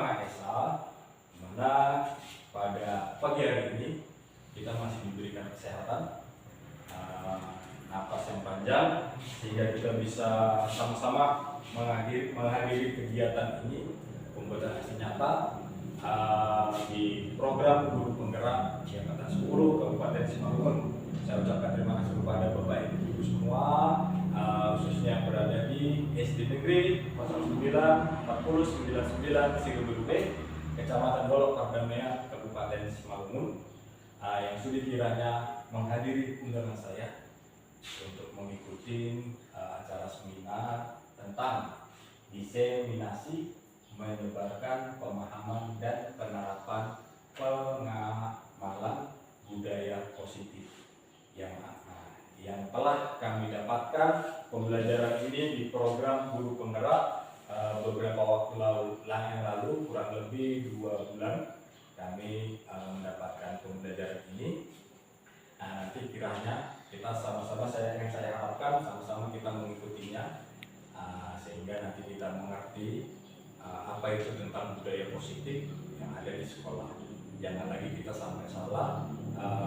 Maha Esa, dimana pada pagi hari ini kita masih diberikan kesehatan, napas yang panjang, sehingga kita bisa sama-sama menghadiri kegiatan ini, pembuatan aksi nyata di program Guru Penggerak di Angkatan 10 Kabupaten Simalungun. Saya ucapkan terima kasih kepada Bapak Ibu semua, khususnya yang berada di SD Negeri 09 40 99 Sirubudu B, Kecamatan Dolok Pardamea, Kabupaten Simalungun, yang sudah kiranya menghadiri undangan saya untuk mengikuti acara seminar tentang diseminasi menyebarkan pemahaman dan penerapan pengamalan budaya positif yang telah kami dapatkan pembelajaran ini di program Guru Penggerak beberapa waktu yang lalu, kurang lebih 2 bulan kami mendapatkan pembelajaran ini. Nanti kiranya kita sama-sama, saya harapkan sama-sama kita mengikutinya, sehingga nanti kita mengerti apa itu tentang budaya positif yang ada di sekolah. Jangan lagi kita sampai salah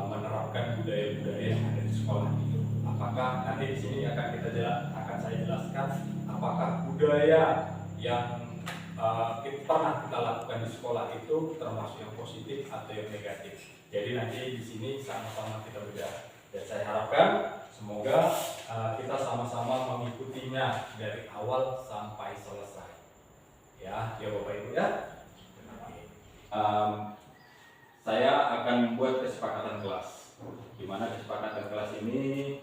menerapkan budaya-budaya yang ada di sekolah itu. Apakah nanti di sini akan saya jelaskan apakah budaya yang pernah kita lakukan di sekolah itu termasuk yang positif atau yang negatif. Jadi nanti di sini sama-sama kita bedah. Dan saya harapkan semoga kita sama-sama mengikutinya dari awal sampai selesai. Ya Bapak Ibu ya. Saya akan membuat kesepakatan kelas. Di mana kesepakatan kelas ini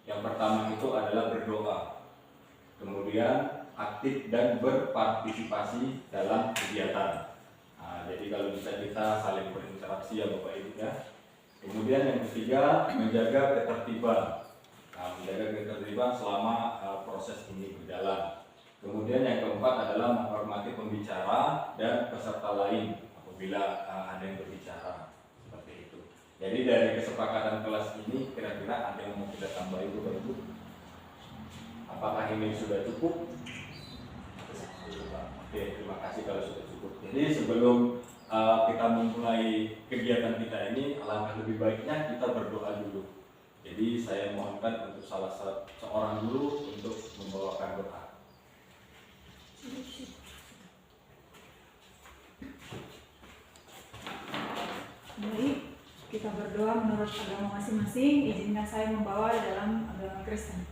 yang pertama itu adalah berdoa, kemudian aktif dan berpartisipasi dalam kegiatan. Jadi kalau bisa kita saling berinteraksi ya Bapak Ibu ya. Kemudian yang ketiga, menjaga ketertiban, selama proses ini berjalan. Kemudian yang keempat adalah menghormati pembicara dan peserta lain apabila ada yang berbicara, seperti itu. Jadi dari kesepakatan kelas ini kira-kira ada yang mau kita tambahin Bapak Ibu? Apakah ini sudah cukup? Oke, terima kasih kalau sudah cukup. Jadi sebelum kita memulai kegiatan kita ini, alangkah lebih baiknya kita berdoa dulu. Jadi saya mohonkan untuk salah seorang guru untuk membawakan doa. Baik, kita berdoa menurut agama masing-masing. Izinkan saya membawa dalam agama Kristen.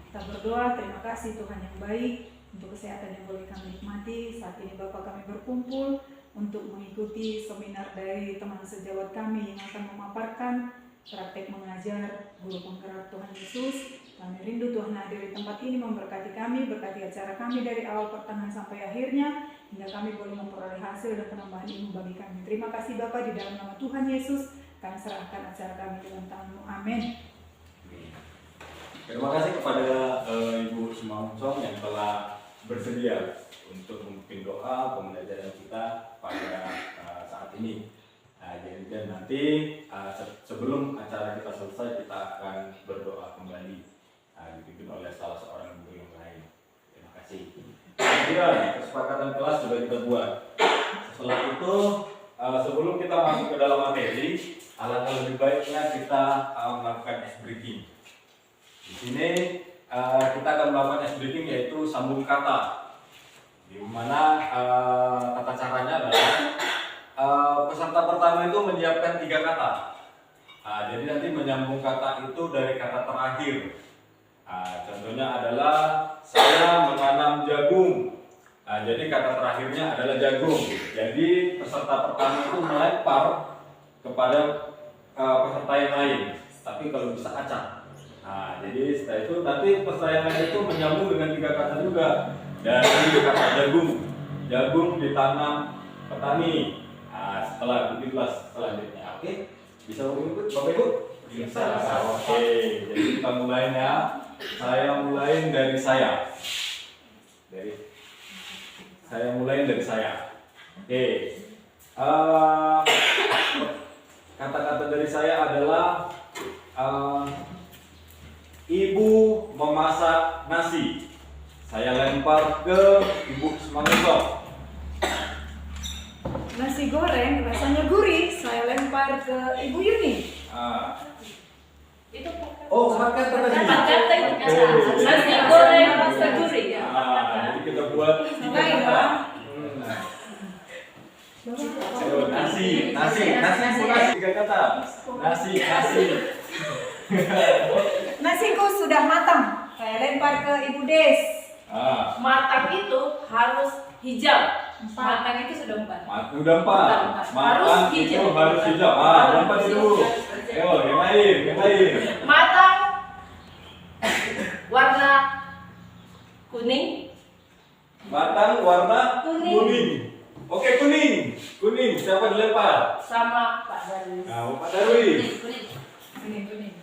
Kita berdoa, terima kasih Tuhan yang baik untuk kesehatan yang boleh kami nikmati. Saat ini Bapak kami berkumpul untuk mengikuti seminar dari teman sejawat kami yang akan memaparkan praktek mengajar Guru Penggerak Tuhan Yesus. Kami rindu Tuhan hadir di tempat ini, memberkati kami, berkati acara kami dari awal pertengahan sampai akhirnya, hingga kami boleh memperoleh hasil dan penambahan ilmu bagi kami. Terima kasih Bapa, di dalam nama Tuhan Yesus kami serahkan acara kami dalam tangan-Mu. Amin. Terima kasih kepada Ibu Simalungun yang telah bersedia untuk memimpin doa pembelajaran kita pada saat ini. Dan nanti sebelum acara kita selesai, kita akan berdoa kembali, dipimpin oleh salah seorang guru yang lain. Terima kasih. Kemudian kesepakatan kelas sudah kita buat. Setelah itu, sebelum kita masuk ke dalam materi, alangkah lebih baiknya kita melakukan ice breaking. Di sini kita akan melakukan ice breaking, yaitu sambung kata. Di mana tata caranya adalah peserta pertama itu menyiapkan 3 kata. Jadi nanti menyambung kata itu dari kata terakhir. Contohnya adalah saya menanam jagung. Jadi kata terakhirnya adalah jagung. Jadi peserta pertama itu melempar kepada peserta yang lain. Tapi kalau bisa acak. Jadi setelah itu nanti peserta yang lain itu menyambung dengan 3 kata juga. Dari kata jagung ditanam petani. Setelah begitulah selanjutnya. Oke, bisa mengikut Bapak Ibu? Bisa. Oke, jadi kita mulainya. Saya mulai dari saya. Saya mulai dari saya. Oke. Kata-kata dari saya adalah ibu memasak nasi. Saya lempar ke Ibu Simalungun. nasi goreng rasanya gurih, saya lempar ke Ibu Yuni. Itu Oh, makan tadi. kata itu Oke. kata nasi goreng rasa gurih ya. Jadi kita buat tiga Lain, kata. Pak. Ayo, nasi tiga kata. Nasi. Nasiku sudah matang, saya lempar ke Ibu Des. Matang itu harus hijau. Matang itu sudah 4. Udah 4. Harus Matang itu hijau. harus hijau. Lompat dulu. Ayo, yang lain. Matang warna kuning. Matang warna Kuning. kuning. Oke, kuning. Siapa dilempar? Sama Pak Darwis. Pak Darwis. Kuning.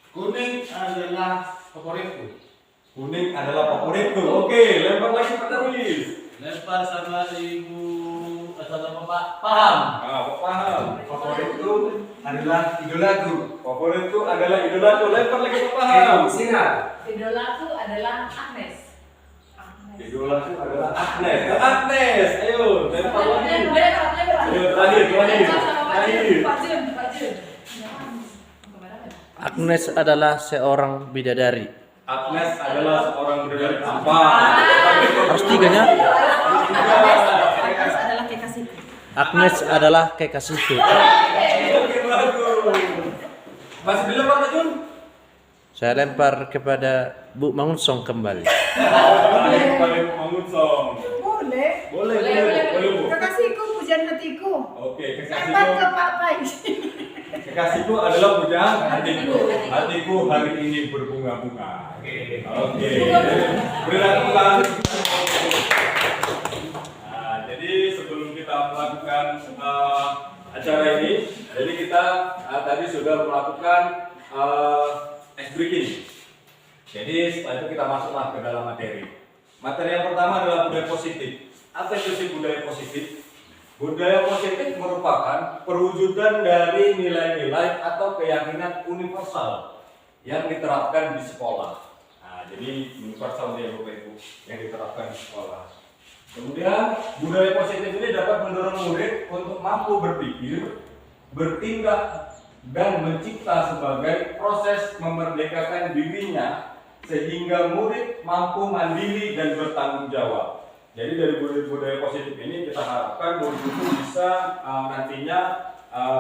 Kuning adalah favoritku. Kuning adalah favoritku. Oke, lempar lagi Pak Darwis. Lempar sama ibu atau bapak paham. Pak paham. Favoritku adalah idolaku. Favoritku adalah idolaku. Lempar lagi Pak paham. Sinar. Idolaku adalah Agnes. Idolaku adalah Agnes. Agnes, ayo lempar lagi. Ayo, terakhir. Pak Jun. Agnes adalah seorang bidadari. Agnes adalah seorang bidadari apa? Harus tiganya. Agnes adalah kekasihku. Agnes adalah kekasihku. Oke, bagus. Masih dilempar Pak Jun? Saya lempar kepada Bu Mangunsong kembali. Boleh mengunsong. Boleh. Boleh, Bu. Kekasihku, pujian hatiku. Oke, Lempar ke kekasihku. Pak Pai. Kekasihku adalah pujaan hatiku. Hatiku hari ini berbunga-bunga. Oke. Berikan tepuk tangan. Jadi sebelum kita melakukan acara ini, jadi kita tadi sudah melakukan ice breaking. Jadi setelah itu kita masuklah ke dalam materi. Materi yang pertama adalah budaya positif. Apa itu sih budaya positif? Budaya positif merupakan perwujudan dari nilai-nilai atau keyakinan universal yang diterapkan di sekolah. Jadi universal ya Bapak Ibu yang diterapkan di sekolah. Kemudian budaya positif ini dapat mendorong murid untuk mampu berpikir, bertindak, dan mencipta sebagai proses memerdekakan dirinya sehingga murid mampu mandiri dan bertanggung jawab. Jadi dari budaya positif ini kita harapkan murid itu bisa nantinya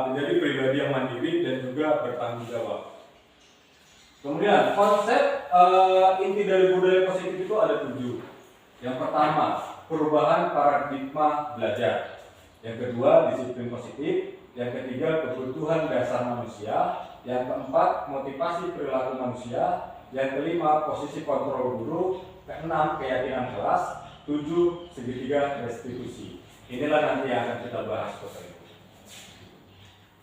menjadi pribadi yang mandiri dan juga bertanggung jawab. Kemudian konsep inti dari budaya positif itu ada 7. Yang pertama, perubahan paradigma belajar. Yang kedua, disiplin positif. Yang ketiga, kebutuhan dasar manusia. Yang keempat, motivasi perilaku manusia. Yang kelima, posisi kontrol guru. Keenam, keyakinan kelas. 7, segitiga restitusi. Inilah nanti yang akan kita bahas Bapak Ibu.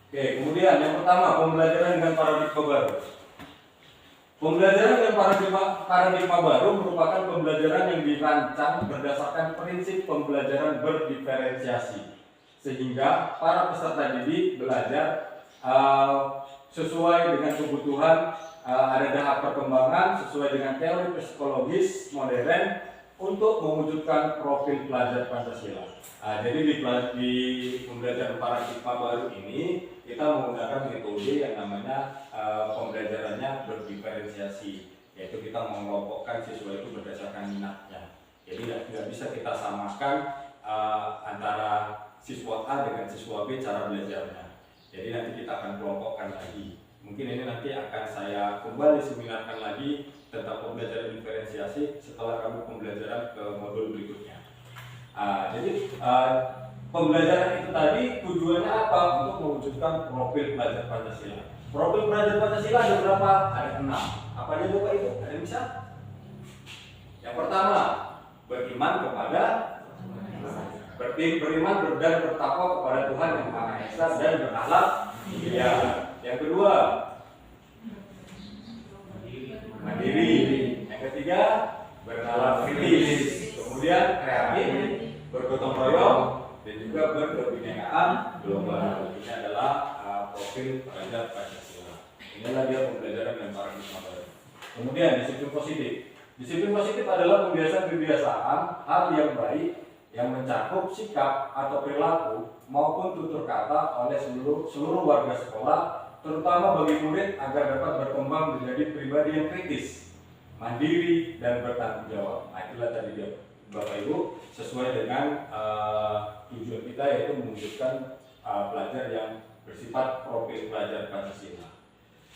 Oke, kemudian yang pertama, pembelajaran dengan paradigma baru. Pembelajaran dengan paradigma baru merupakan pembelajaran yang dirancang berdasarkan prinsip pembelajaran berdiferensiasi, sehingga para peserta didik belajar sesuai dengan kebutuhan, ada tahap perkembangan sesuai dengan teori psikologis modern untuk mewujudkan profil pelajar Pancasila. Jadi di pembelajaran paradigma baru ini kita menggunakan metode yang namanya pembelajarannya berdiferensiasi, yaitu kita mengelompokkan siswa itu berdasarkan minatnya. Jadi tidak bisa kita samakan antara siswa A dengan siswa B cara belajarnya. Jadi nanti kita akan kelompokkan lagi. Mungkin ini nanti akan saya kembali seminarkan lagi tentang pembelajaran diferensiasi setelah kami pembelajaran ke modul berikutnya. Jadi pembelajaran itu tadi tujuannya apa? Untuk mewujudkan profil pelajar Pancasila. Profil pelajar Pancasila ada berapa? Ada 6. Apa aja Bapak Ibu? Ada yang bisa? Yang pertama, beriman kepada beriman dan bertakwa kepada Tuhan yang Maha Esa dan berakhlak mulia. Yang kedua, mandiri. Yang ketiga, bernalar kritis. Kemudian kreatif, bergotong royong, dan juga berkebinekaan global. Ini adalah profil pelajar Pancasila. Inilah dia pembelajaran yang paradigma baru. Kemudian disiplin positif. Disiplin positif adalah kebiasaan-kebiasaan hal yang baik yang mencakup sikap atau perilaku maupun tutur kata oleh seluruh warga sekolah, terutama bagi murid agar dapat berkembang menjadi pribadi yang kritis, mandiri, dan bertanggung jawab. Nah, itulah tadi dia, Bapak Ibu, sesuai dengan tujuan kita, yaitu mewujudkan pelajar yang bersifat profil pelajar Pancasila.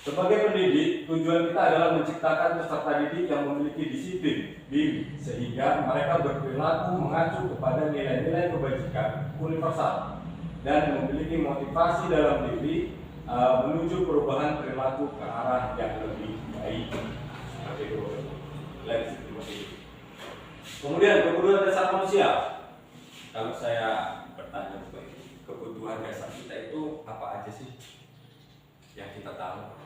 Sebagai pendidik, tujuan kita adalah menciptakan peserta didik yang memiliki disiplin diri, sehingga mereka berperilaku mengacu kepada nilai-nilai kebajikan universal dan memiliki motivasi dalam diri menuju perubahan perilaku ke arah yang lebih baik. Seperti itu. Kemudian kebutuhan dasar manusia. Kalau saya bertanya kebutuhan dasar kita itu apa aja sih yang kita tahu?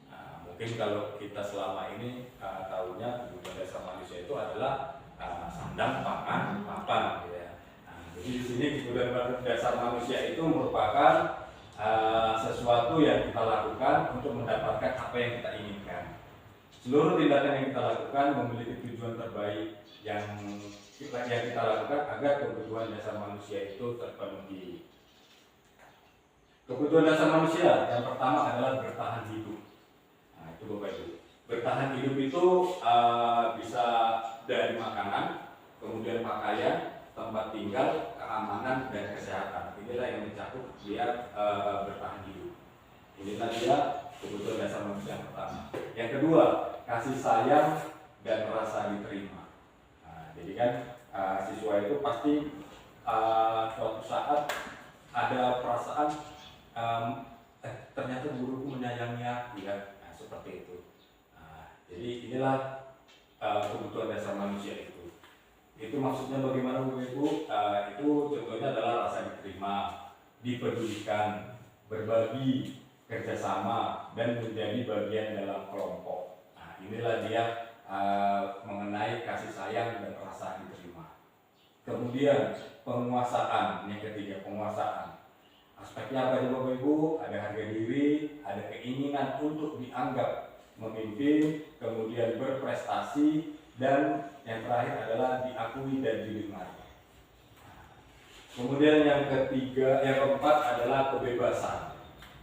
Nah, mungkin kalau kita selama ini tahunya kebutuhan dasar manusia itu adalah sandang, pangan, papan, gitu ya. Nah, jadi di sini kebutuhan dasar manusia itu merupakan sesuatu yang kita lakukan untuk mendapatkan apa yang kita inginkan. Seluruh tindakan yang kita lakukan memiliki tujuan terbaik yang kita lakukan agar kebutuhan dasar manusia itu terpenuhi. Kebutuhan dasar manusia yang pertama adalah bertahan hidup. Nah, itu Bapak Ibu. Bertahan hidup itu bisa dari makanan, kemudian pakaian, tempat tinggal, keamanan, dan kesehatan. Inilah yang mencakup dia bertahan hidup. Inilah dia kebutuhan dasar manusia yang pertama. Yang kedua, kasih sayang dan rasa diterima. Nah, jadi kan siswa itu pasti suatu saat ada perasaan ternyata guruku menyayangi aku, ya. Nah, seperti itu. Nah, jadi inilah kebutuhan dasar manusia itu. Itu maksudnya bagaimana Bu Ibu? Itu contohnya adalah rasa diterima, dipedulikan, berbagi, kerjasama, dan menjadi bagian dalam kelompok. Nah, inilah dia mengenai kasih sayang dan rasa diterima. Kemudian penguasaan, yang ketiga, penguasaan. Aspeknya apa aja Bapak Ibu? Ada harga diri, ada keinginan untuk dianggap memimpin, kemudian berprestasi, dan yang terakhir adalah diakui dan dihormati. Kemudian yang keempat adalah kebebasan.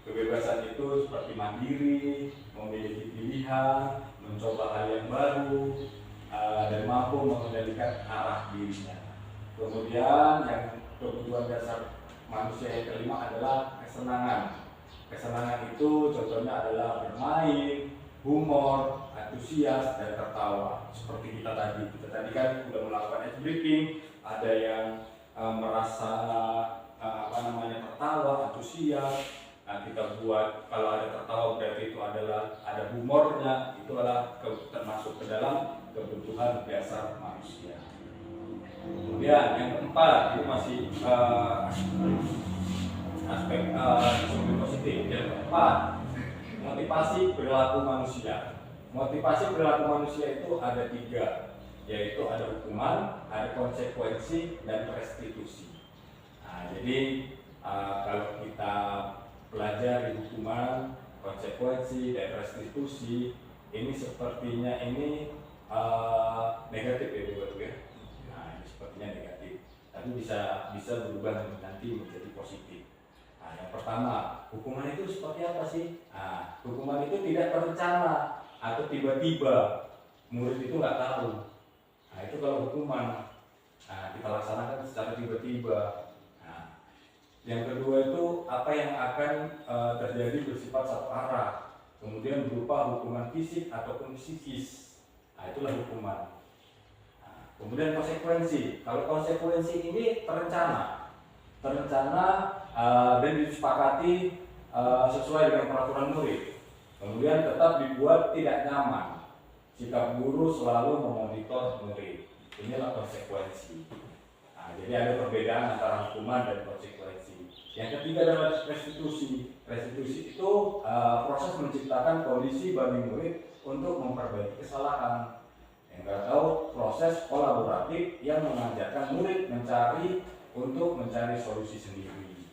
Kebebasan itu seperti mandiri, memiliki pilihan, mencoba hal yang baru, dan mampu mengendalikan arah dirinya. Kemudian yang kebutuhan dasar manusia yang kelima adalah kesenangan. Kesenangan itu contohnya adalah bermain, humor, antusias, dan tertawa. Seperti kita tadi kan sudah melakukan ice breaking, ada yang merasa tertawa, antusias. Nah, kita buat kalau ada tertawa berarti itu adalah ada humornya, itu adalah termasuk ke dalam kebutuhan dasar manusia. Kemudian yang keempat itu masih aspek positif. Yang keempat, motivasi perilaku manusia. Motivasi perilaku manusia itu ada 3, yaitu ada hukuman, ada konsekuensi, dan restitusi. Nah, jadi kalau kita pelajari hukuman, konsekuensi, dan restitusi, ini sepertinya ini negatif ya Bu ya. Nah, ini sepertinya negatif, tapi bisa berubah nanti menjadi positif. Nah, yang pertama, hukuman itu seperti apa sih? Nah, hukuman itu tidak terencana atau tiba-tiba, murid itu nggak tahu. Nah, itu kalau hukuman, kita laksanakan secara tiba-tiba. Nah, yang kedua itu apa yang akan terjadi bersifat satu arah, kemudian berupa hukuman fisik ataupun psikis. Nah, itulah hukuman. Nah, kemudian konsekuensi. Kalau konsekuensi ini terencana dan disepakati sesuai dengan peraturan murid. Kemudian tetap dibuat tidak nyaman. Sikap guru selalu memonitor murid. Inilah konsekuensi. Nah, jadi ada perbedaan antara hukuman dan konsekuensi. Yang ketiga adalah restitusi. Restitusi itu proses menciptakan kondisi bagi murid untuk memperbaiki kesalahan. Yang kita tahu proses kolaboratif yang mengajarkan murid mencari solusi sendiri.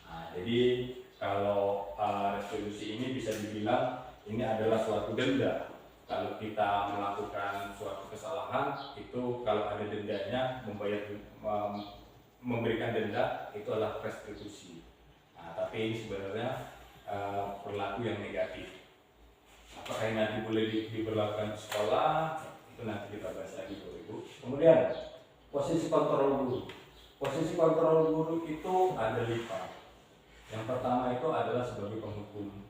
Nah, jadi kalau restitusi ini bisa dibilang ini adalah suatu denda Kalau kita melakukan suatu kesalahan itu kalau ada dendanya memberikan denda itu adalah restitusi. Nah, tapi ini sebenarnya perilaku yang negatif. Apakah ini nanti boleh diberlakukan di sekolah? Itu nanti kita bahas lagi, Bapak Ibu. Kemudian posisi kontrol guru. Posisi kontrol guru itu ada 5. Yang pertama itu adalah sebagai penghukum,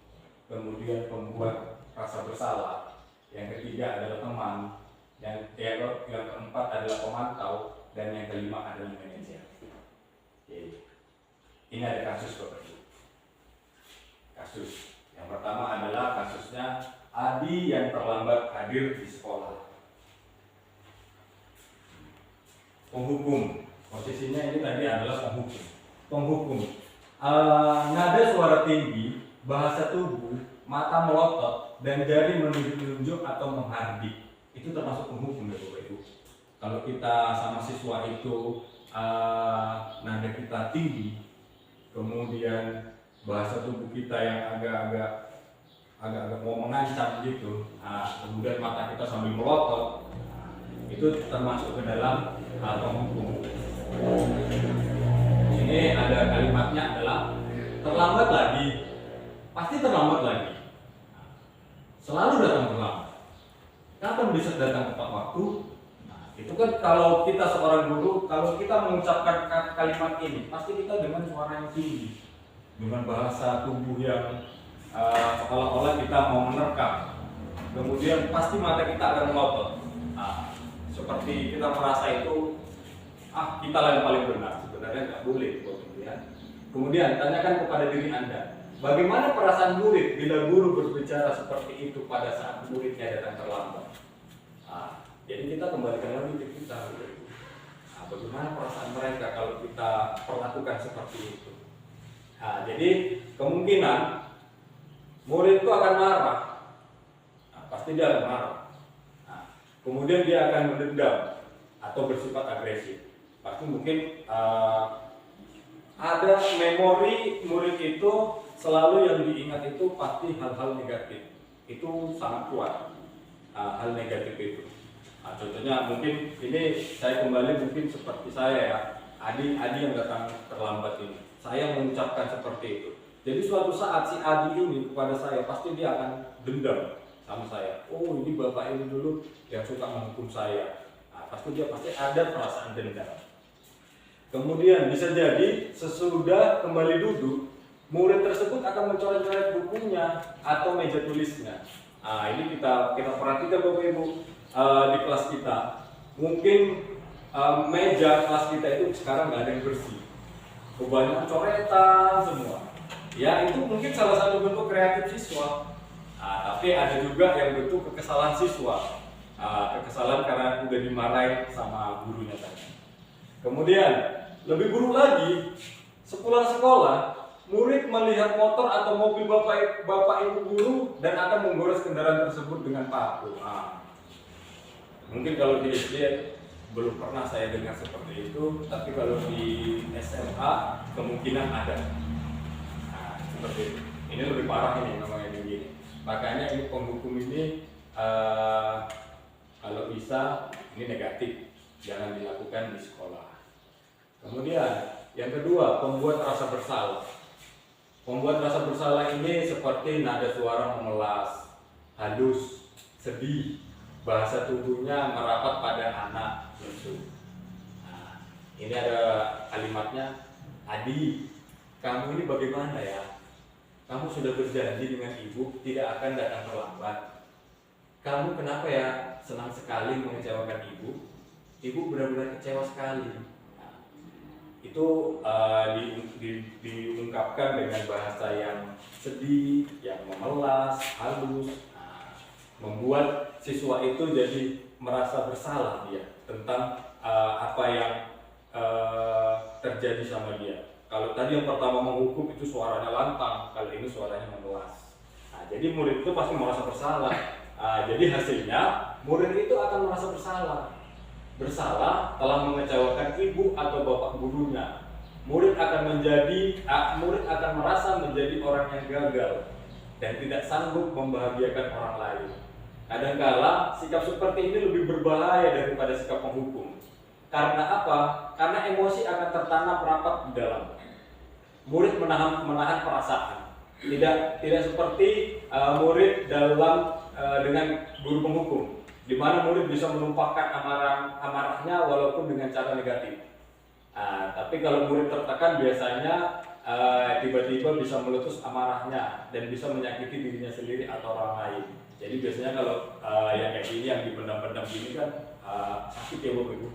kemudian pembuat rasa bersalah, yang ketiga adalah teman, yang keempat adalah pemantau, dan yang kelima adalah manajer. Oke. Ini ada kasus Bapak Ibu. Kasus yang pertama adalah kasusnya Adi yang terlambat hadir di sekolah. Penghukum, posisinya ini tadi adalah penghukum. Penghukum. Nada suara tinggi, bahasa tubuh, mata melotot, dan jari menunjuk-nunjuk atau menghardik. Itu termasuk penghukum ya Bapak Ibu. Kalau kita sama siswa itu nada kita tinggi, kemudian bahasa tubuh kita yang agak-agak mau mengancam gitu, kemudian mata kita sambil melotot, itu termasuk ke dalam penghukum. Ini ada kalimatnya adalah terlambat lagi, pasti terlambat lagi, selalu datang terlambat. Kapan bisa datang tepat waktu? Nah, itu kan kalau kita seorang guru, kalau kita mengucapkan kalimat ini, pasti kita dengan suara yang tinggi, dengan bahasa tubuh yang seolah-olah kita mau menerkam. Kemudian pasti mata kita akan melotot. Nah, seperti kita merasa itu, kita lah yang paling benar. Sebenarnya nggak boleh, ya. Kemudian tanyakan kepada diri Anda, bagaimana perasaan murid bila guru berbicara seperti itu pada saat muridnya datang terlambat? Jadi kita kembalikan lagi ke kita. Bagaimana perasaan mereka kalau kita perlakukan seperti itu? Jadi kemungkinan murid itu akan marah, pasti dia akan marah. Kemudian dia akan mendendam atau bersifat agresif. Pasti mungkin ada memori murid itu selalu yang diingat itu pasti hal-hal negatif. Itu sangat kuat, hal negatif itu. Contohnya mungkin ini saya kembali mungkin seperti saya ya, Adi yang datang terlambat ini. Saya mengucapkan seperti itu. Jadi suatu saat si Adi ini kepada saya pasti dia akan dendam sama saya. Oh, ini bapak ini dulu yang suka menghukum saya. Pasti ada perasaan dendam. Kemudian bisa jadi sesudah kembali duduk, murid tersebut akan mencoret-coret bukunya atau meja tulisnya. Ini kita perhatikan Bapak Ibu di kelas kita. Mungkin meja kelas kita itu sekarang nggak ada yang bersih, kebanyakan coretan semua. Ya itu mungkin salah satu bentuk kreatif siswa. Tapi ada juga yang bentuk kekesalan siswa, kekesalan karena udah dimarahin sama gurunya tadi. Kemudian lebih buruk lagi, sepulang sekolah, murid melihat motor atau mobil bapak ibu guru dan akan menggores kendaraan tersebut dengan paku. Mungkin kalau di SD belum pernah saya dengar seperti itu, tapi kalau di SMA kemungkinan ada. Seperti itu. Ini lebih parah ini namanya begini. Makanya ini penghukum ini kalau bisa ini negatif, jangan dilakukan di sekolah. Kemudian yang kedua, pembuat rasa bersalah. Pembuat rasa bersalah ini seperti nada suara memelas, halus, sedih, bahasa tubuhnya merapat pada anak lucu. Ini ada kalimatnya, Adi, kamu ini bagaimana ya? Kamu sudah berjanji dengan ibu tidak akan datang terlambat. Kamu kenapa ya senang sekali mengecewakan ibu? Ibu benar-benar kecewa sekali. Itu diungkapkan dengan bahasa yang sedih, yang memelas, halus, membuat siswa itu jadi merasa bersalah dia tentang apa yang terjadi sama dia. Kalau tadi yang pertama menghukum itu suaranya lantang, kalau ini suaranya memelas. Jadi murid itu pasti merasa bersalah. Jadi hasilnya murid itu akan merasa bersalah telah mengecewakan ibu atau bapak gurunya. Murid akan merasa menjadi orang yang gagal dan tidak sanggup membahagiakan orang lain. Kadangkala sikap seperti ini lebih berbahaya daripada sikap penghukum. Karena apa? Karena emosi akan tertanam rapat di dalam. Murid menahan perasaan. Tidak seperti murid dengan guru penghukum, di mana murid bisa menumpahkan amarahnya walaupun dengan cara negatif. Tapi kalau murid tertekan biasanya tiba-tiba bisa meletus amarahnya dan bisa menyakiti dirinya sendiri atau orang lain. Jadi biasanya kalau yang kayak gini, yang dipendam-pendam gini kan sakit ya Bapak Ibu.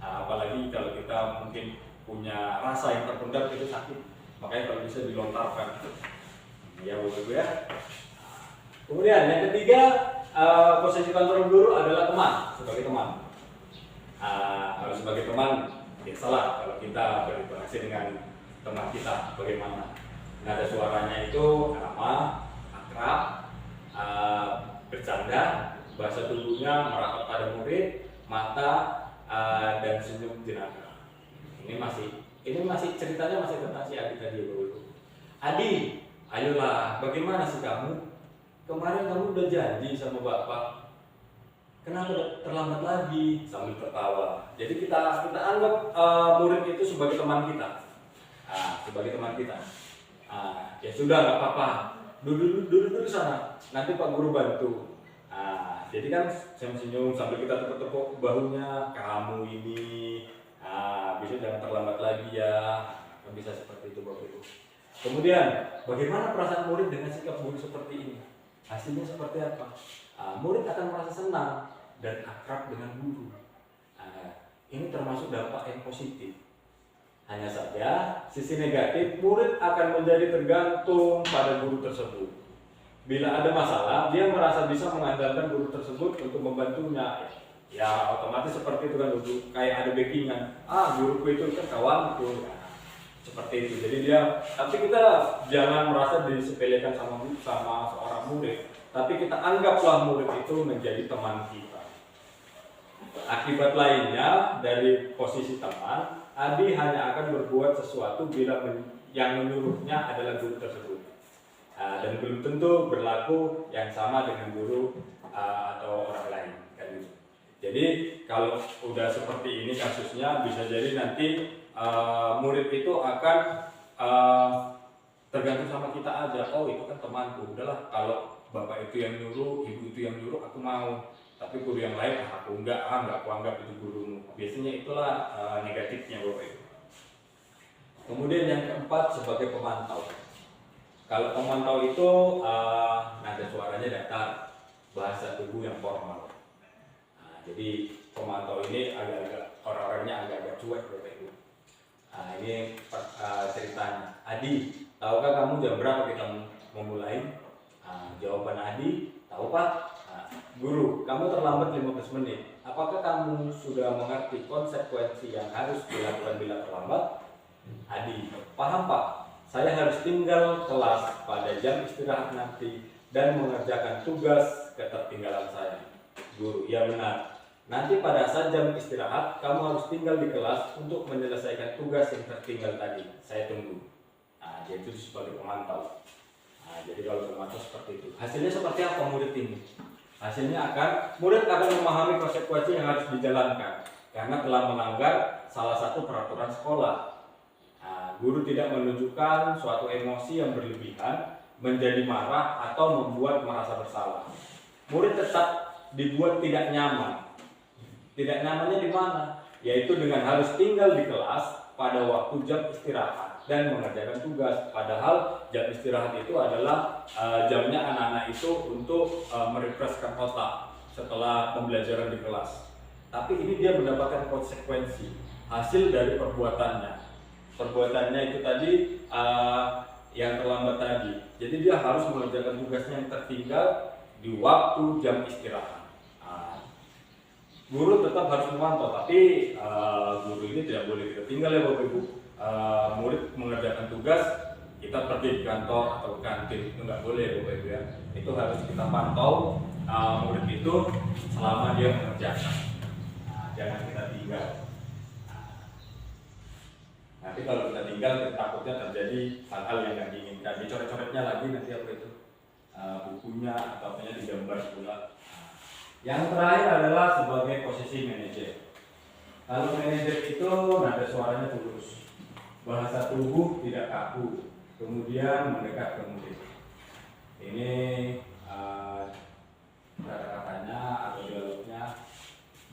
Apalagi kalau kita mungkin punya rasa yang terpendam itu sakit. Makanya kalau bisa dilontarkan. Ya Bapak Ibu ya. Kemudian yang ketiga, posisi kontrol guru adalah teman, sebagai teman. Kalau sebagai teman, biasalah kalau kita berinteraksi dengan teman kita, bagaimana nada suaranya itu ramah, akrab, bercanda, bahasa tubuhnya merapat pada murid, mata dan senyum jenaka. Ini masih ceritanya masih tentang si Adi tadi ya Bapak Ibu. Adi, ayolah, bagaimana sih kamu? Kemarin kamu udah janji sama Bapak. Kenapa terlambat lagi? Sambil tertawa. Jadi kita anggap murid itu sebagai teman kita. Sebagai teman kita. Ya sudah, nggak apa-apa. Duduk sana. Nanti Pak Guru bantu. Jadi kan senyum sambil kita tepuk-tepuk bahunya. Kamu ini, bisa jangan terlambat lagi ya. Bisa seperti itu Bapak Ibu. Kemudian, bagaimana perasaan murid dengan sikap guru seperti ini? Hasilnya seperti apa? Murid akan merasa senang dan akrab dengan guru. Ini termasuk dampak yang positif. Hanya saja, sisi negatif, murid akan menjadi tergantung pada guru tersebut. Bila ada masalah, dia merasa bisa mengandalkan guru tersebut untuk membantunya. Ya otomatis seperti itu kan, kayak ada backingan. Guruku itu kan kawanku. Seperti itu. Jadi tapi kita jangan merasa disepelekan sama seorang murid, tapi kita anggaplah murid itu menjadi teman kita. Akibat lainnya dari posisi teman, Adi hanya akan berbuat sesuatu bila yang menyuruhnya adalah guru tersebut, dan belum tentu berlaku yang sama dengan guru atau orang lain kan gitu. Jadi kalau udah seperti ini kasusnya, bisa jadi nanti murid itu akan tergantung sama kita aja. Oh itu kan temanku, udahlah kalau bapak itu yang nyuruh, ibu itu yang nyuruh, aku mau. Tapi guru yang lain, aku enggak, aku anggap itu gurumu. Biasanya itulah negatifnya bapak ibu. Kemudian yang keempat, sebagai pemantau. Kalau pemantau itu nada suaranya datar, bahasa tubuh yang formal. Jadi pemantau ini agak-agak orang-orangnya agak-agak cuek bapak ibu. Ini ceritanya. Adi, tahukah kamu jam berapa kita memulai? Jawaban Adi, tahu Pak. Guru, kamu terlambat 15 menit. Apakah kamu sudah mengerti konsekuensi yang harus dilakukan bila terlambat? Adi, paham Pak. Saya harus tinggal kelas pada jam istirahat nanti dan mengerjakan tugas ketertinggalan saya. Guru, ya benar. Nanti pada saat jam istirahat, kamu harus tinggal di kelas untuk menyelesaikan tugas yang tertinggal tadi. Saya tunggu. Jadi itu sebagai pemantau. Jadi kalau pemantau seperti itu. Hasilnya seperti apa murid ini? Hasilnya murid akan memahami konsekuensi yang harus dijalankan karena telah melanggar salah satu peraturan sekolah. Guru tidak menunjukkan suatu emosi yang berlebihan, menjadi marah atau membuat merasa bersalah. Murid tetap dibuat tidak nyaman. Tidak nyamannya di mana? Yaitu dengan harus tinggal di kelas pada waktu jam istirahat dan mengerjakan tugas. Padahal jam istirahat itu adalah jamnya anak-anak itu untuk merefreshkan otak setelah pembelajaran di kelas. Tapi ini dia mendapatkan konsekuensi hasil dari perbuatannya. Perbuatannya itu tadi yang terlambat tadi. Jadi dia harus mengerjakan tugasnya yang tertinggal di waktu jam istirahat. Guru tetap harus memantau, tapi guru ini tidak boleh kita tinggal ya Bapak Ibu. Murid mengerjakan tugas, kita pergi di kantor atau kantin, itu nggak boleh ya Bapak Ibu ya. Itu harus kita pantau murid itu selama dia mengerjakan. Jangan kita tinggal. Nanti kalau kita tinggal, takutnya terjadi hal-hal yang nggak diinginkan. Dicoret-coretnya lagi nanti apa itu bukunya atau apanya digambar pula. Yang terakhir adalah sebagai posisi manajer. Kalau manajer itu nada suaranya tulus, bahasa tubuh tidak kaku, kemudian mendekat ke murid. Ini kata-katanya atau dialognya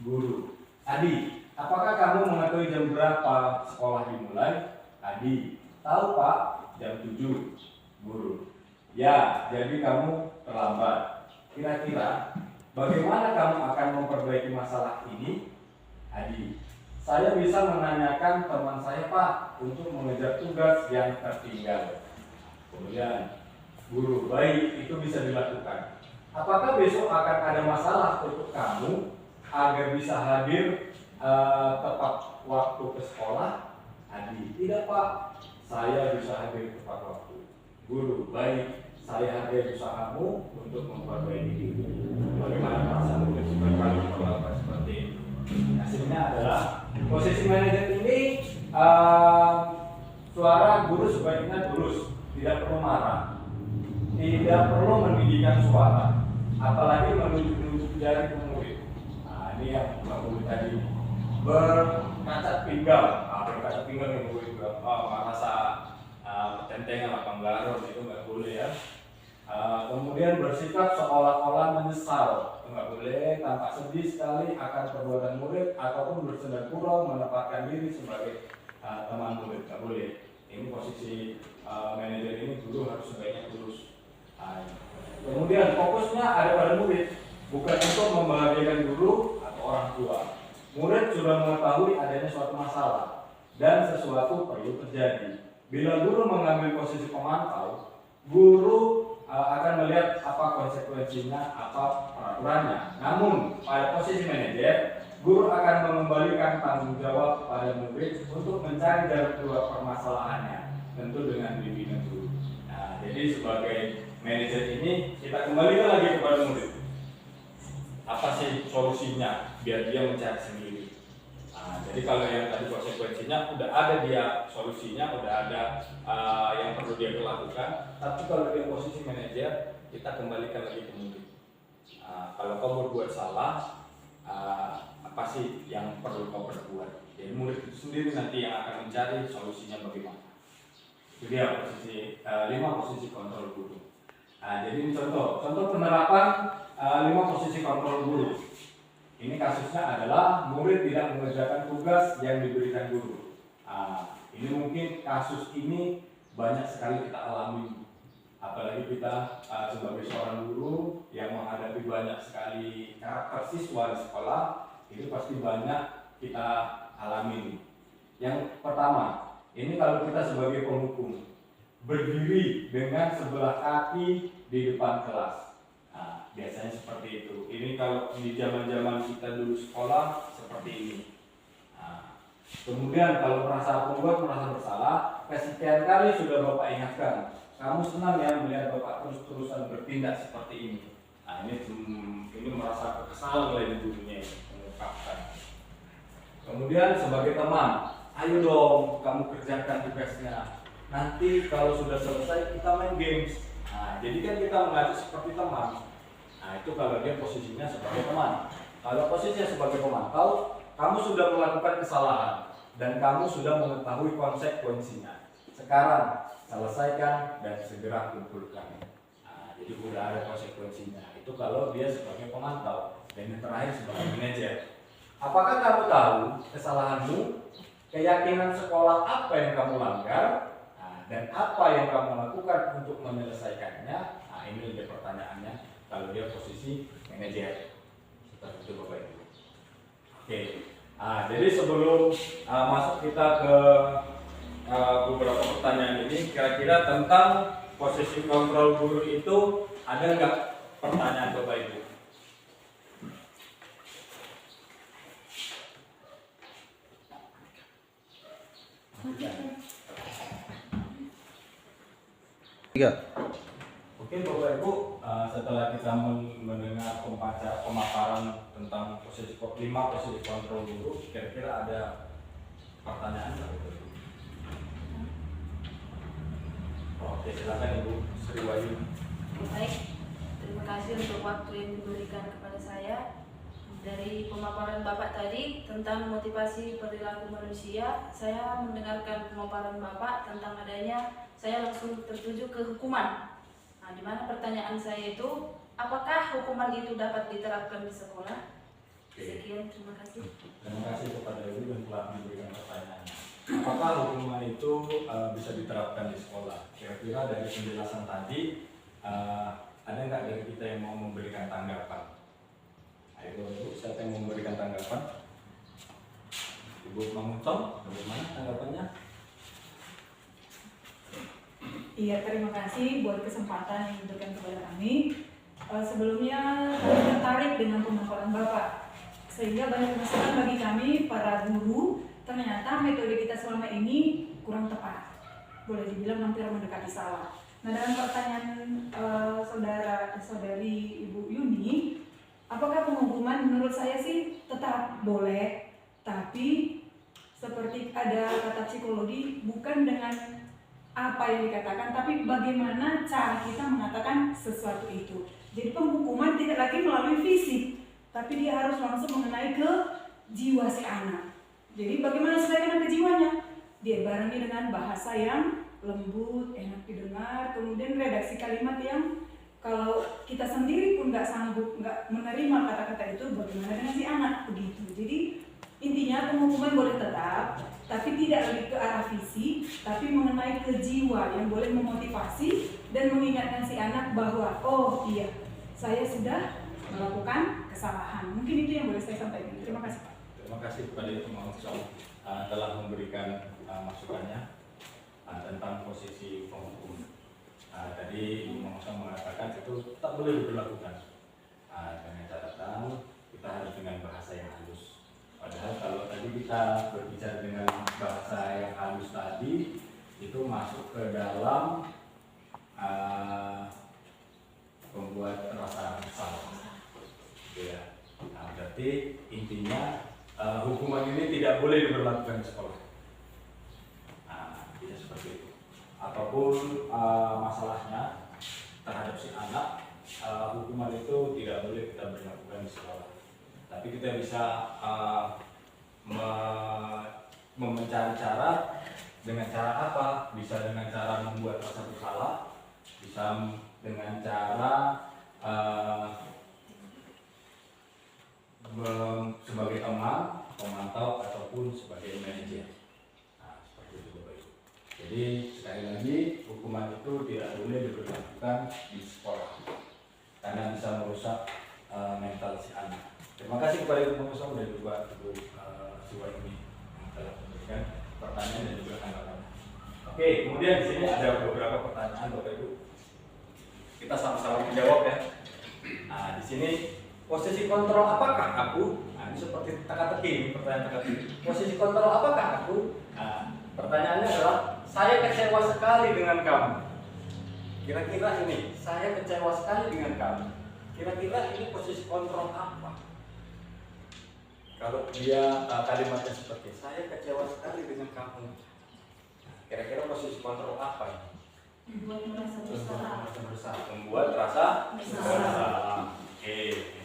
guru. Adi, apakah kamu mengetahui jam berapa sekolah dimulai? Adi, tahu Pak, jam 7. Guru, ya, jadi kamu terlambat. Kira-kira bagaimana kamu akan memperbaiki masalah ini? Adi, saya bisa menanyakan teman saya Pak untuk mengejar tugas yang tertinggal. Kemudian, guru, baik, itu bisa dilakukan. Apakah besok akan ada masalah untuk kamu agar bisa hadir tepat waktu ke sekolah? Adi, tidak Pak, saya bisa hadir tepat waktu. Guru, baik, saya hadir usahamu untuk memperbaiki diri. Bagaimana perasaan murid berkali-kali seperti ini? Hasilnya adalah posisi manajer ini suara guru sebaiknya tulus, tidak perlu marah, tidak perlu meninggikan suara, apalagi menunjuk-nunjuk jari ke murid. Nah, ini yang Mbak Murid tadi berkacat pinggang, berkacat pinggang yang murid merasa tentengan apa garong, itu nggak boleh ya. Kemudian bersikap seolah-olah menyesal, nggak boleh, tampak sedih sekali akan perbuatan murid ataupun bersenda gurau menempatkan diri sebagai teman murid, nggak boleh. Ini posisi manajer ini guru harus sebaiknya tulus. Kemudian fokusnya ada pada murid, bukan untuk membahagiakan guru atau orang tua. Murid sudah mengetahui adanya suatu masalah dan sesuatu perlu terjadi. Bila guru mengambil posisi pemantau, guru akan melihat apa konsekuensinya, apa peraturannya. Namun pada posisi manajer, guru akan mengembalikan tanggung jawab pada murid untuk mencari jalan keluar permasalahannya, tentu dengan bimbingan guru. Nah, jadi sebagai manajer ini kita kembalikan lagi kepada murid. Apa sih solusinya biar dia mencari sendiri? Nah, jadi kalau yang tadi konsekuensinya udah ada dia solusinya, udah ada yang perlu dia lakukan. Tapi kalau dia posisi manajer, kita kembalikan lagi ke murid. Kalau kau berbuat salah, apa sih yang perlu kau perbuat? Jadi murid itu sendiri nanti yang akan mencari solusinya bagaimana. Itu dia posisi 5 posisi kontrol guru. Nah, jadi ini contoh penerapan 5 posisi kontrol guru. Ini kasusnya adalah murid tidak mengerjakan tugas yang diberikan guru. Ini mungkin kasus ini banyak sekali kita alami, apalagi kita sebagai seorang guru yang menghadapi banyak sekali karakter siswa di sekolah, itu pasti banyak kita alami. Yang pertama, ini kalau kita sebagai penghukum berdiri dengan sebelah kaki di depan kelas. Biasanya seperti itu. Ini kalau di zaman-zaman kita dulu sekolah seperti ini. Kemudian kalau merasa bersalah, kesekian kali sudah Bapak ingatkan, kamu senang ya melihat Bapak terus-terusan bertindak seperti ini. Ini merasa kekesalan oleh gurunya mengungkapkan. Kemudian sebagai teman, ayo dong kamu kerjakan tugasnya. Nanti kalau sudah selesai kita main games. Jadi kan kita mengacu seperti teman. Itu kalau dia posisinya sebagai teman. Kalau posisinya sebagai pemantau, kamu sudah melakukan kesalahan dan kamu sudah mengetahui konsekuensinya. Sekarang selesaikan dan segera kumpulkan. Jadi sudah ada konsekuensinya. Itu kalau dia sebagai pemantau. Dan yang terakhir sebagai manajer. Apakah kamu tahu kesalahanmu, keyakinan sekolah apa yang kamu langgar, dan apa yang kamu lakukan untuk menyelesaikannya? Ini lebih pertanyaannya. Kalau dia posisi manajer, seperti itu Bapak Ibu. Oke, jadi sebelum masuk kita ke beberapa pertanyaan ini, kira-kira tentang posisi kontrol guru itu ada nggak pertanyaan Bapak Ibu? Tiga. Oke Bapak Ibu, setelah kita mendengar pemaparan tentang 5 posisi kontrol guru, kira-kira ada pertanyaan nggak Bapak Ibu? Oke, silakan Ibu Sri Wayu. Baik, terima kasih untuk waktu yang diberikan kepada saya. Dari pemaparan Bapak tadi tentang motivasi perilaku manusia, saya mendengarkan pemaparan Bapak tentang adanya, saya langsung tertuju ke hukuman. Nah, di mana pertanyaan saya itu, apakah hukuman itu dapat diterapkan di sekolah? Sekian, terima kasih. Terima kasih kepada Ibu yang telah memberikan pertanyaannya. Apakah hukuman itu bisa diterapkan di sekolah? Kira-kira dari penjelasan tadi, ada nggak dari kita yang mau memberikan tanggapan? Ayo Ibu, siapa yang mau memberikan tanggapan? Ibu Manguncong, bagaimana tanggapannya? Iya, terima kasih buat kesempatan yang diberikan kepada kami. Sebelumnya kami tertarik dengan pemaparan Bapak, sehingga banyak masukan bagi kami para guru. Ternyata metode kita selama ini kurang tepat, boleh dibilang hampir mendekati salah. Nah, dalam pertanyaan saudari Ibu Yuni, apakah penghukuman? Menurut saya sih tetap boleh, tapi seperti ada kata psikologi, bukan dengan apa yang dikatakan, tapi bagaimana cara kita mengatakan sesuatu itu. Jadi penghukuman tidak lagi melalui fisik, tapi dia harus langsung mengenai ke jiwa si anak. Jadi bagaimana supaya kena ke jiwanya? Dia barengi dengan bahasa yang lembut, enak didengar, kemudian redaksi kalimat yang kalau kita sendiri pun nggak sanggup, nggak menerima kata-kata itu, bagaimana dengan si anak begitu. Jadi intinya penghukuman boleh tetap, tapi tidak lebih ke arah fisik, tapi mengenai ke jiwa yang boleh memotivasi dan mengingatkan si anak bahwa oh iya, saya sudah melakukan kesalahan. Mungkin itu yang boleh saya sampaikan. Terima kasih Pak. Terima kasih kepada Ibu Manguncong telah memberikan masukannya tentang posisi penghukum. Tadi Ibu Manguncong mengatakan itu tak boleh diberlakukan dengan catatan kita harus dengan bahasa yang halus. Padahal kalau tadi kita berbicara dengan bahasa yang halus tadi, itu masuk ke dalam membuat rasa bersalah. Ya. Nah, berarti intinya hukuman ini tidak boleh diberlakukan di sekolah. Tidak seperti itu. Apapun masalahnya terhadap si anak, hukuman itu tidak boleh kita berlakukan di sekolah. Tapi kita bisa mencari cara. Dengan cara apa? Bisa dengan cara membuat rasa bersalah, bisa dengan cara sebagai teman, pemantau, ataupun sebagai manajer. Nah, seperti itu Bapak Ibu. Jadi sekali lagi hukuman itu tidak boleh diberlakukan di sekolah karena bisa merusak mental si anak. Terima kasih kepada Ibu Manguncong dan juga Ibu Siwaini yang telah memberikan pertanyaan dan juga tanggapan. Oke, kemudian di sini ada beberapa pertanyaan Bapak Ibu. Kita sama-sama menjawab ya. Nah, di sini posisi kontrol apakah aku? Nah, ini seperti teka-teki, pertanyaan teka-teki. Posisi kontrol apakah aku? Nah, pertanyaannya adalah saya kecewa sekali dengan kamu. Kira-kira ini, saya kecewa sekali dengan kamu. Kira-kira ini posisi kontrol apa? Kalau dia kalimatnya seperti saya kecewa sekali dengan kamu. Kira-kira posisi kontrol apa ini? Membuat merasa bersalah. Membuat rasa bersalah. Oke,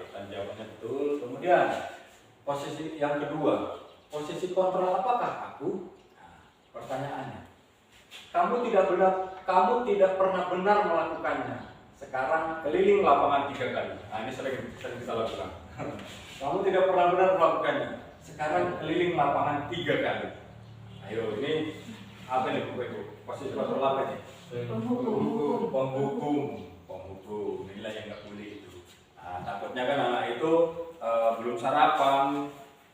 pertanyaan jawabannya betul. Kemudian posisi yang kedua, posisi kontrol apakah aku? Nah, pertanyaannya, kamu tidak pernah benar melakukannya. Sekarang keliling lapangan 3 kali. Nah, ini sering kita lakukan. Kamu tidak pernah benar melakukannya. Sekarang keliling lapangan 3 kali. Ayo, ini apa nih Bapak Ibu? Posisi kontrol apa nih? Penghukum. Inilah yang nggak boleh itu. Nah, takutnya kan anak itu belum sarapan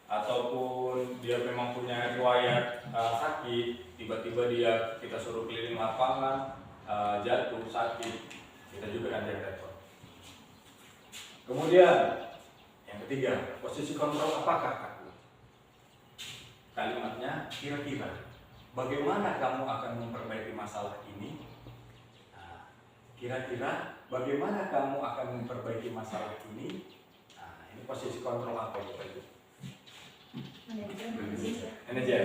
ataupun dia memang punya riwayat sakit, tiba-tiba kita suruh keliling lapangan, jatuh sakit, kita juga kan yang repot. Kemudian yang ketiga, posisi kontrol apakah aku? Kalimatnya kira-kira bagaimana kamu akan memperbaiki masalah ini? Nah, kira-kira bagaimana kamu akan memperbaiki masalah ini? Nah, ini posisi kontrol apa Bapak Ibu? Manajer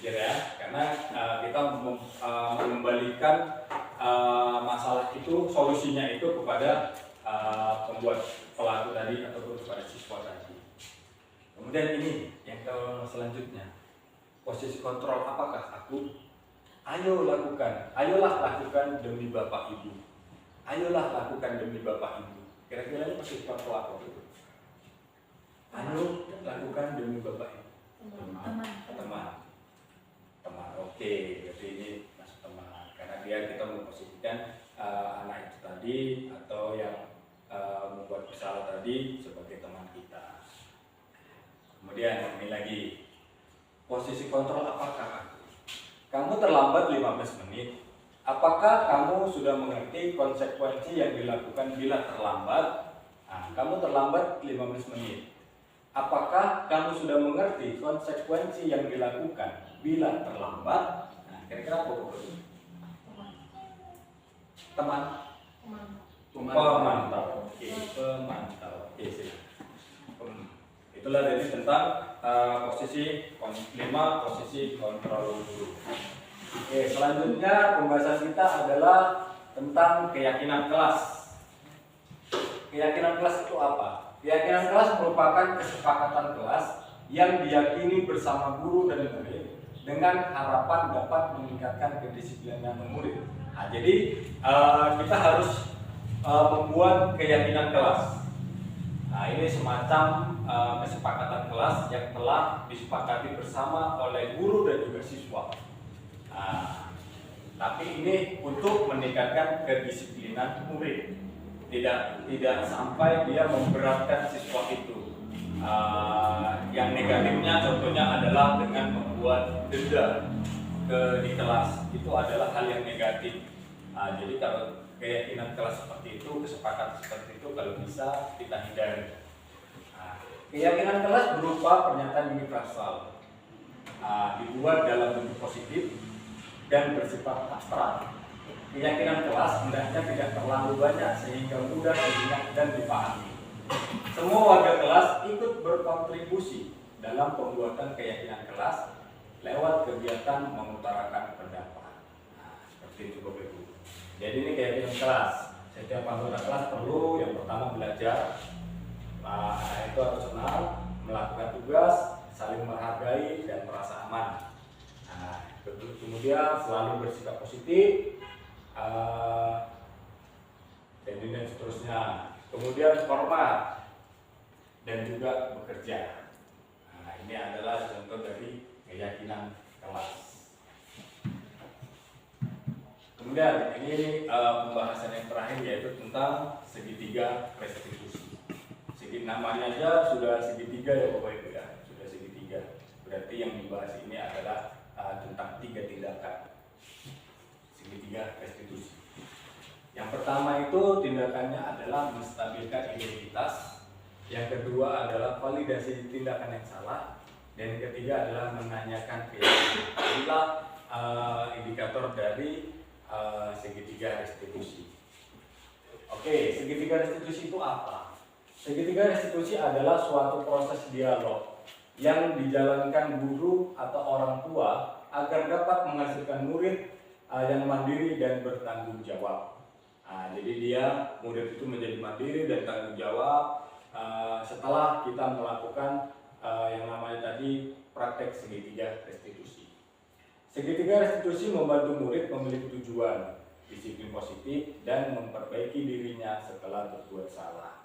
ya, karena kita mengembalikan masalah itu, solusinya itu kepada pembuat pelaku tadi ataupun kepada siswa. Kemudian ini yang selanjutnya, posisi kontrol apakah aku? Ayolah lakukan demi Bapak Ibu. Ayolah lakukan demi Bapak Ibu. Kira-kira ini posisi kontrol apa itu? Ayo lakukan demi Bapak Ibu. Teman. Oke, berarti ini masuk teman. Karena kita memposisikan anak itu tadi atau yang membuat bersalah tadi sebagai teman kita. Kemudian ini lagi, posisi kontrol apakah aku? Kamu terlambat 15 menit. Apakah kamu sudah mengerti konsekuensi yang dilakukan bila terlambat? Kamu terlambat 15 menit. Apakah kamu sudah mengerti konsekuensi yang dilakukan bila terlambat? Kira-kira apa? Teman. Pemantau. Oke, pemantau. Oke, silakan. Itulah jadi tentang posisi kontrol guru. Oke, selanjutnya pembahasan kita adalah tentang keyakinan kelas. Keyakinan kelas itu apa? Keyakinan kelas merupakan kesepakatan kelas yang diyakini bersama guru dan murid dengan harapan dapat meningkatkan kedisiplinan murid. Jadi kita harus membuat keyakinan kelas. Ini semacam kesepakatan kelas yang telah disepakati bersama oleh guru dan juga siswa. Tapi ini untuk meningkatkan kedisiplinan murid, tidak sampai dia memberatkan siswa itu. Yang negatifnya contohnya adalah dengan membuat denda di kelas, itu adalah hal yang negatif. Jadi kalau keyakinan kelas seperti itu, kesepakatan seperti itu, kalau bisa kita hindari. Keyakinan kelas berupa pernyataan universal, dibuat dalam bentuk positif dan bersifat abstrak. Keyakinan kelas hendaknya tidak terlalu banyak sehingga mudah diingat dan dipahami. Semua warga kelas ikut berkontribusi dalam pembuatan keyakinan kelas lewat kegiatan mengutarakan pendapat. Seperti itu Bapak Ibu. Jadi ini keyakinan kelas. Setiap anggota kelas perlu yang pertama belajar, itu harus senang, melakukan tugas, saling menghargai dan merasa aman. Kemudian selalu bersikap positif, dan seterusnya. Kemudian hormat dan juga bekerja. Ini adalah contoh dari keyakinan kelas. Kemudian ini pembahasan yang terakhir yaitu tentang segitiga restitusi. Namanya aja sudah segitiga ya Bapak Ibu ya, sudah segitiga. Berarti yang dibahas ini adalah tentang 3 tindakan segitiga restitusi. Yang pertama itu tindakannya adalah menstabilkan identitas. Yang kedua adalah validasi tindakan yang salah. Dan yang ketiga adalah menanyakan keyakinan. Inilah indikator dari segitiga restitusi. Oke, segitiga restitusi itu apa? Segitiga restitusi adalah suatu proses dialog yang dijalankan guru atau orang tua agar dapat menghasilkan murid yang mandiri dan bertanggung jawab. Jadi murid itu menjadi mandiri dan tanggung jawab setelah kita melakukan yang namanya tadi praktek segitiga restitusi. Segitiga restitusi membantu murid memiliki tujuan, disiplin positif, dan memperbaiki dirinya setelah berbuat salah.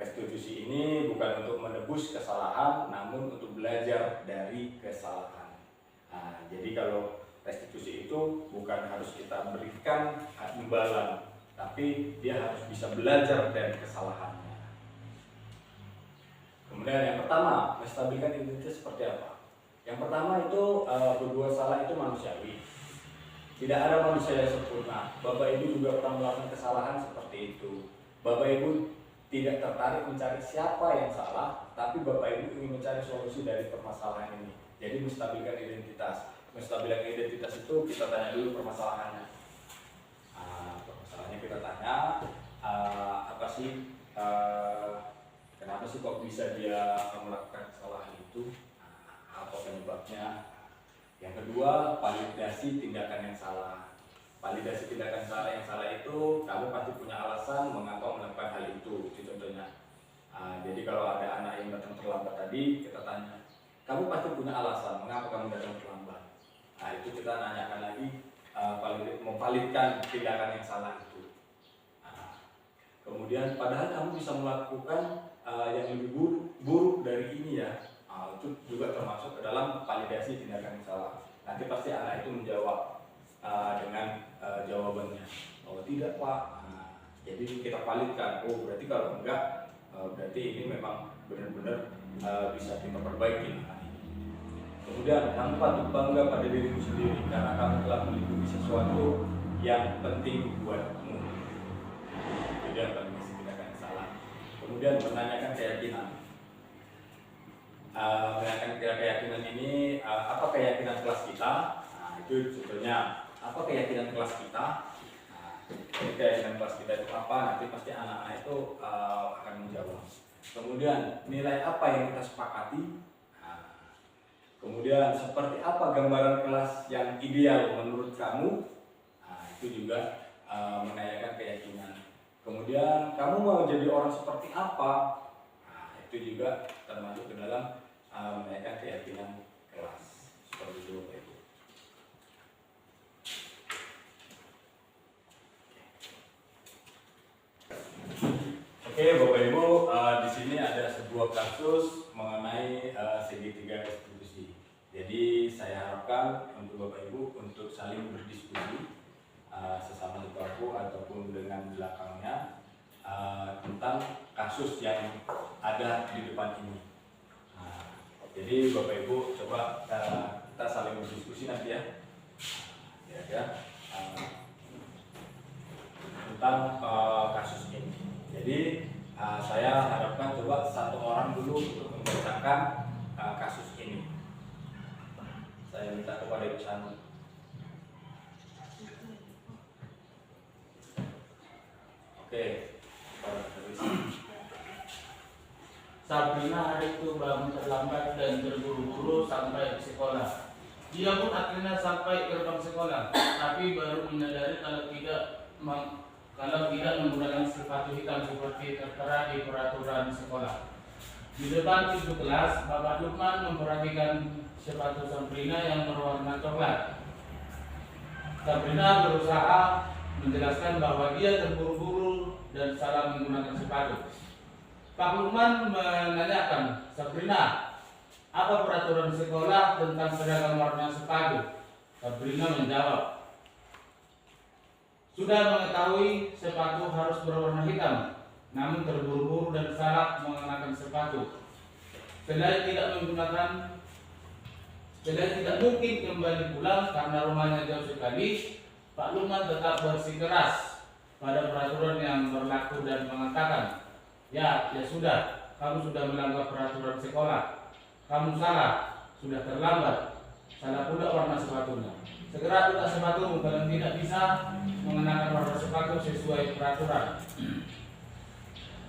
Restitusi ini bukan untuk menebus kesalahan, namun untuk belajar dari kesalahan. Jadi kalau restitusi itu bukan harus kita berikan imbalan, tapi dia harus bisa belajar dari kesalahannya. Kemudian yang pertama, menstabilkan identitas seperti apa? Yang pertama itu berbuat salah itu manusiawi. Tidak ada manusia yang sempurna. Bapak Ibu juga pernah melakukan kesalahan seperti itu. Bapak Ibu tidak tertarik mencari siapa yang salah, tapi Bapak Ibu ingin mencari solusi dari permasalahan ini. Jadi menstabilkan identitas. Menstabilkan identitas itu kita tanya dulu permasalahannya. Permasalahannya kita tanya apa sih? Kenapa sih kok bisa dia melakukan kesalahan itu? Apa penyebabnya? Yang kedua, validasi tindakan yang salah. Validasi tindakan yang salah itu kamu pasti punya alasan mengapa melakukan hal itu. Contohnya, Jadi kalau ada anak yang datang terlambat tadi, kita tanya, kamu pasti punya alasan mengapa kamu datang terlambat. Itu kita nanyakan lagi, memvalidkan tindakan yang salah itu. Kemudian padahal kamu bisa melakukan yang lebih buruk dari ini ya. Itu juga termasuk ke dalam validasi tindakan yang salah. Nanti pasti anak itu menjawab dengan jawabannya, oh tidak Pak. Jadi kita validkan, oh berarti kalau enggak, berarti ini memang benar-benar bisa kita perbaiki anak ini. Kemudian kamu patut bangga pada dirimu sendiri karena kamu telah melindungi sesuatu yang penting buatmu. Jadi yang validasi tindakan yang salah. Kemudian menanyakan keyakinan. Menanyakan keyakinan ini, apa keyakinan kelas kita? Itu contohnya, apa keyakinan kelas kita? Jadi keyakinan kelas kita itu apa? Nanti pasti anak-anak itu akan menjawab. Kemudian nilai apa yang kita sepakati? Kemudian seperti apa gambaran kelas yang ideal menurut kamu? Itu juga menanyakan keyakinan. Kemudian kamu mau jadi orang seperti apa? Itu juga termasuk ke dalam menanyakan keyakinan kelas. Seperti itu Bapak Ibu. Oke Bapak Ibu, di sini ada sebuah kasus mengenai segitiga restitusi. Jadi saya harapkan untuk Bapak Ibu untuk saling berdiskusi sesama sekaku ataupun dengan belakangnya tentang kasus yang ada di depan ini. Jadi Bapak Ibu coba kita saling berdiskusi nanti ya, tentang kasus ini. Jadi saya harapkan coba satu orang dulu untuk membacakan kasus ini. Saya minta kepada Ibu Sanu. Oke, Sabrina hari itu bangun terlambat dan terburu-buru sampai di sekolah. Dia pun akhirnya sampai ke gerbang sekolah, tapi baru menyadari kalau tidak menggunakan sepatu hitam seperti tertera di peraturan sekolah. Di depan pintu kelas, Bapak Lukman memperhatikan sepatu Sabrina yang berwarna coklat. Sabrina berusaha menjelaskan bahwa dia terburu-buru dan salah menggunakan sepatu. Pak Lukman menanyakan, Sabrina, apa peraturan sekolah tentang seragam warna sepatu? Sabrina menjawab, sudah mengetahui sepatu harus berwarna hitam, namun terburu-buru dan salah mengenakan sepatu. Selain tidak mungkin kembali pulang karena rumahnya jauh sekali, Pak Lukman tetap bersikeras pada peraturan yang berlaku dan mengatakan, ya sudah, kamu sudah melanggar peraturan sekolah. Kamu salah, sudah terlambat. Salah pula warna sepatunya. Segera buka sepatumu, kalau tidak bisa mengenakan warna sepatu sesuai peraturan.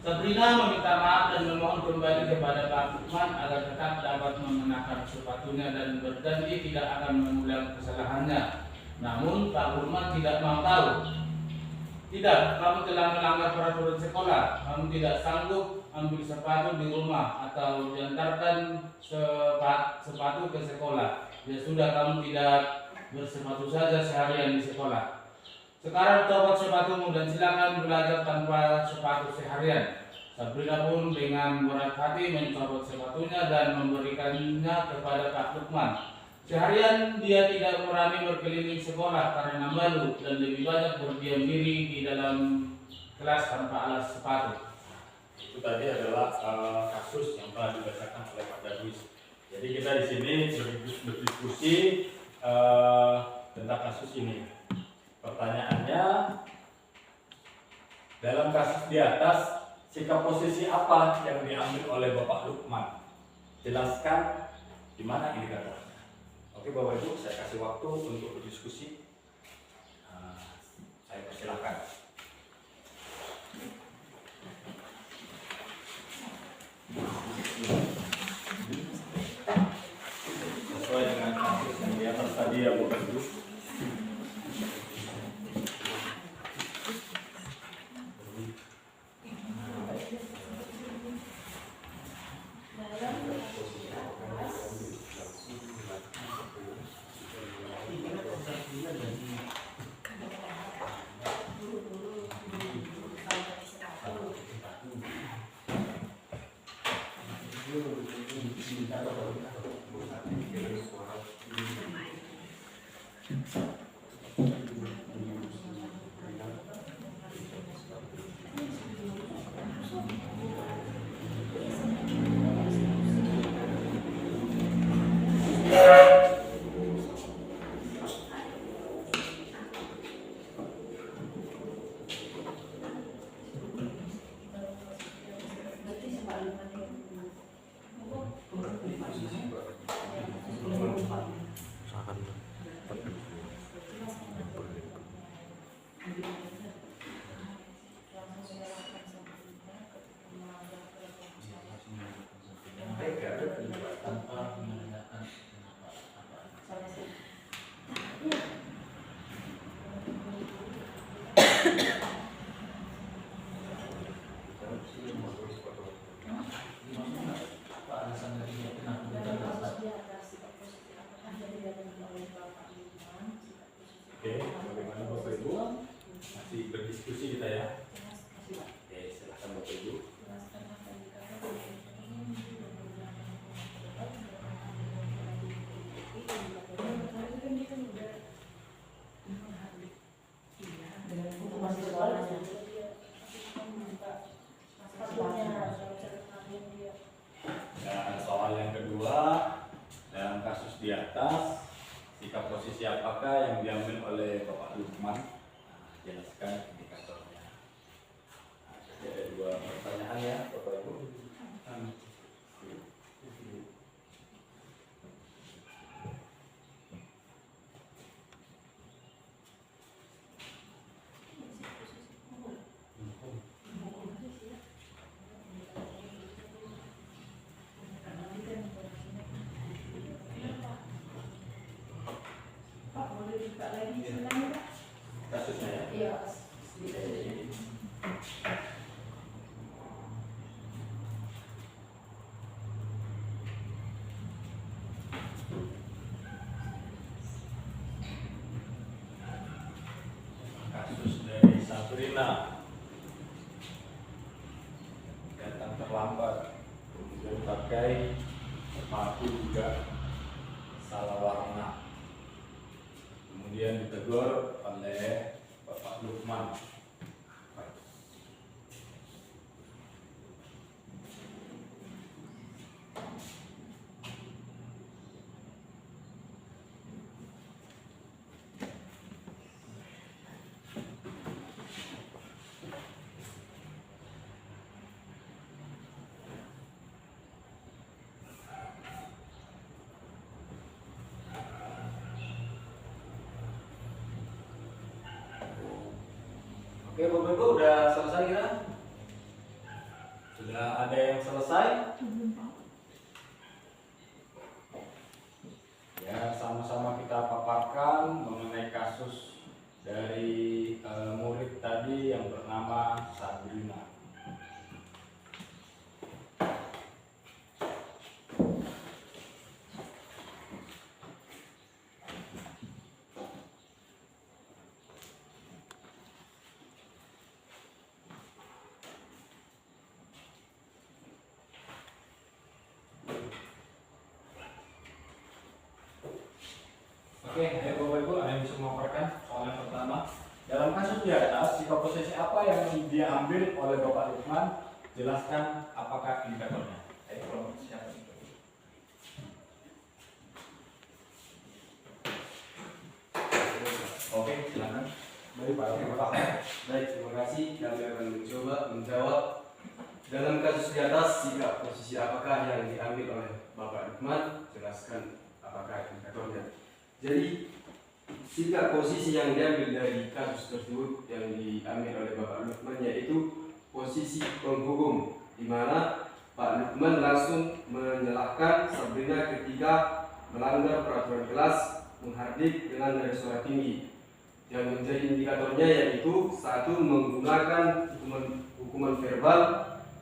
Sabrina meminta maaf dan memohon kembali kepada Pak Lukman agar tetap dapat mengenakan sepatunya dan berjanji tidak akan mengulang kesalahannya. Namun Pak Lukman tidak mau tahu. Tidak, kamu telah melanggar peraturan sekolah. Kamu tidak sanggup ambil sepatu di rumah atau diantarkan sepatu ke sekolah. Ya sudah, kamu tidak bersepatu saja seharian di sekolah. Sekarang copot sepatumu dan silakan belajar tanpa sepatu seharian. Sabrina pun dengan berat hati mencopot sepatunya dan memberikannya kepada Pak Lukman. Seharian dia tidak berani berkeliling sekolah karena malu dan lebih banyak berdiam diri di dalam kelas tanpa alas sepatu. Itu tadi adalah kasus yang telah dibacakan oleh Pak Darwis. Jadi kita di sini berdiskusi tentang kasus ini. Pertanyaannya, dalam kasus di atas, sikap posisi apa yang diambil oleh Bapak Lukman? Jelaskan di mana ini kata. Oke Bapak Ibu, saya kasih waktu untuk berdiskusi. Saya persilahkan. Sesuai dengan kasus yang di atas tadi ya Bapak Ibu. Oke, bagaimana Bapak Ibu? Masih berdiskusi kita ya. Oke, silakan Bapak Ibu. Dan soal yang kedua, dalam kasus di atas, sikap posisi apakah yang diambil oleh Bapak Lukman? Jelaskan indikatornya. Jadi ada dua pertanyaan ya, Bapak Ibu. Pak, boleh buka lagi sebenarnya, Pak? Kasusnya ya. Iya. Kasus dari Sabrina datang terlambat, kemudian pakai sepatu juga salah warna, kemudian ditegur oleh Bapak Lukman. Oke, Bapak Ibu udah selesai ya? Sudah ada yang selesai? Belum, Pak. Ya, sama-sama kita paparkan mengenai kasus dari murid tadi yang bernama Sabrina. Oke, ya Bapak Ibu, ada yang bisa memaparkan soal yang pertama. Dalam kasus di atas, sikap posisi apa yang diambil oleh Bapak Lukman? Jelaskan apakah indikatornya. Ayo, kalau siapa itu? Oke, silakan. Baik, Pak. Baik, terima kasih. Kami akan mencoba menjawab dalam kasus di atas sikap posisi apakah yang diambil oleh Bapak Lukman, jelaskan apakah indikatornya. Jadi sikap posisi yang diambil dari kasus tersebut yang diambil oleh Bapak Lukman yaitu posisi penghukum, di mana Pak Lukman langsung menyalahkan Sabrina ketika melanggar peraturan kelas, menghardik dengan nada suara tinggi. Yang menjadi indikatornya yaitu satu, menggunakan hukuman verbal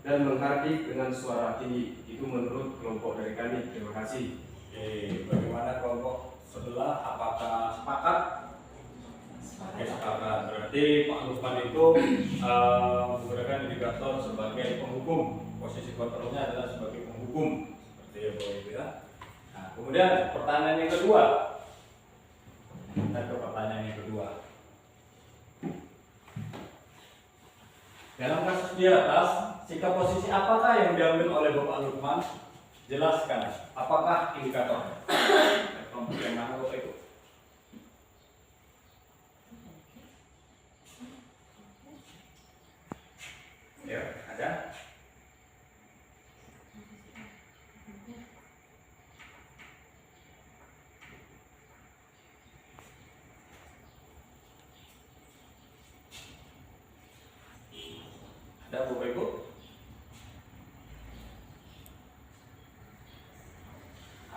dan menghardik dengan suara tinggi. Itu menurut kelompok dari kami. Terima kasih. Oke, bagaimana kelompok sebelah? Apakah sepakat? Oke, sepakat. Berarti Pak Lukman itu menggunakan indikator sebagai penghukum. Posisi kontrolnya adalah sebagai penghukum. Seperti itu ya. Nah, kemudian pertanyaan yang kedua. Tadi di atas, sikap posisi apakah yang diambil oleh Bapak Lukman? Jelaskan, apakah indikatornya? Kelompok yang mana Bapak Ibu? Ya, ada? Ada Bapak Ibu?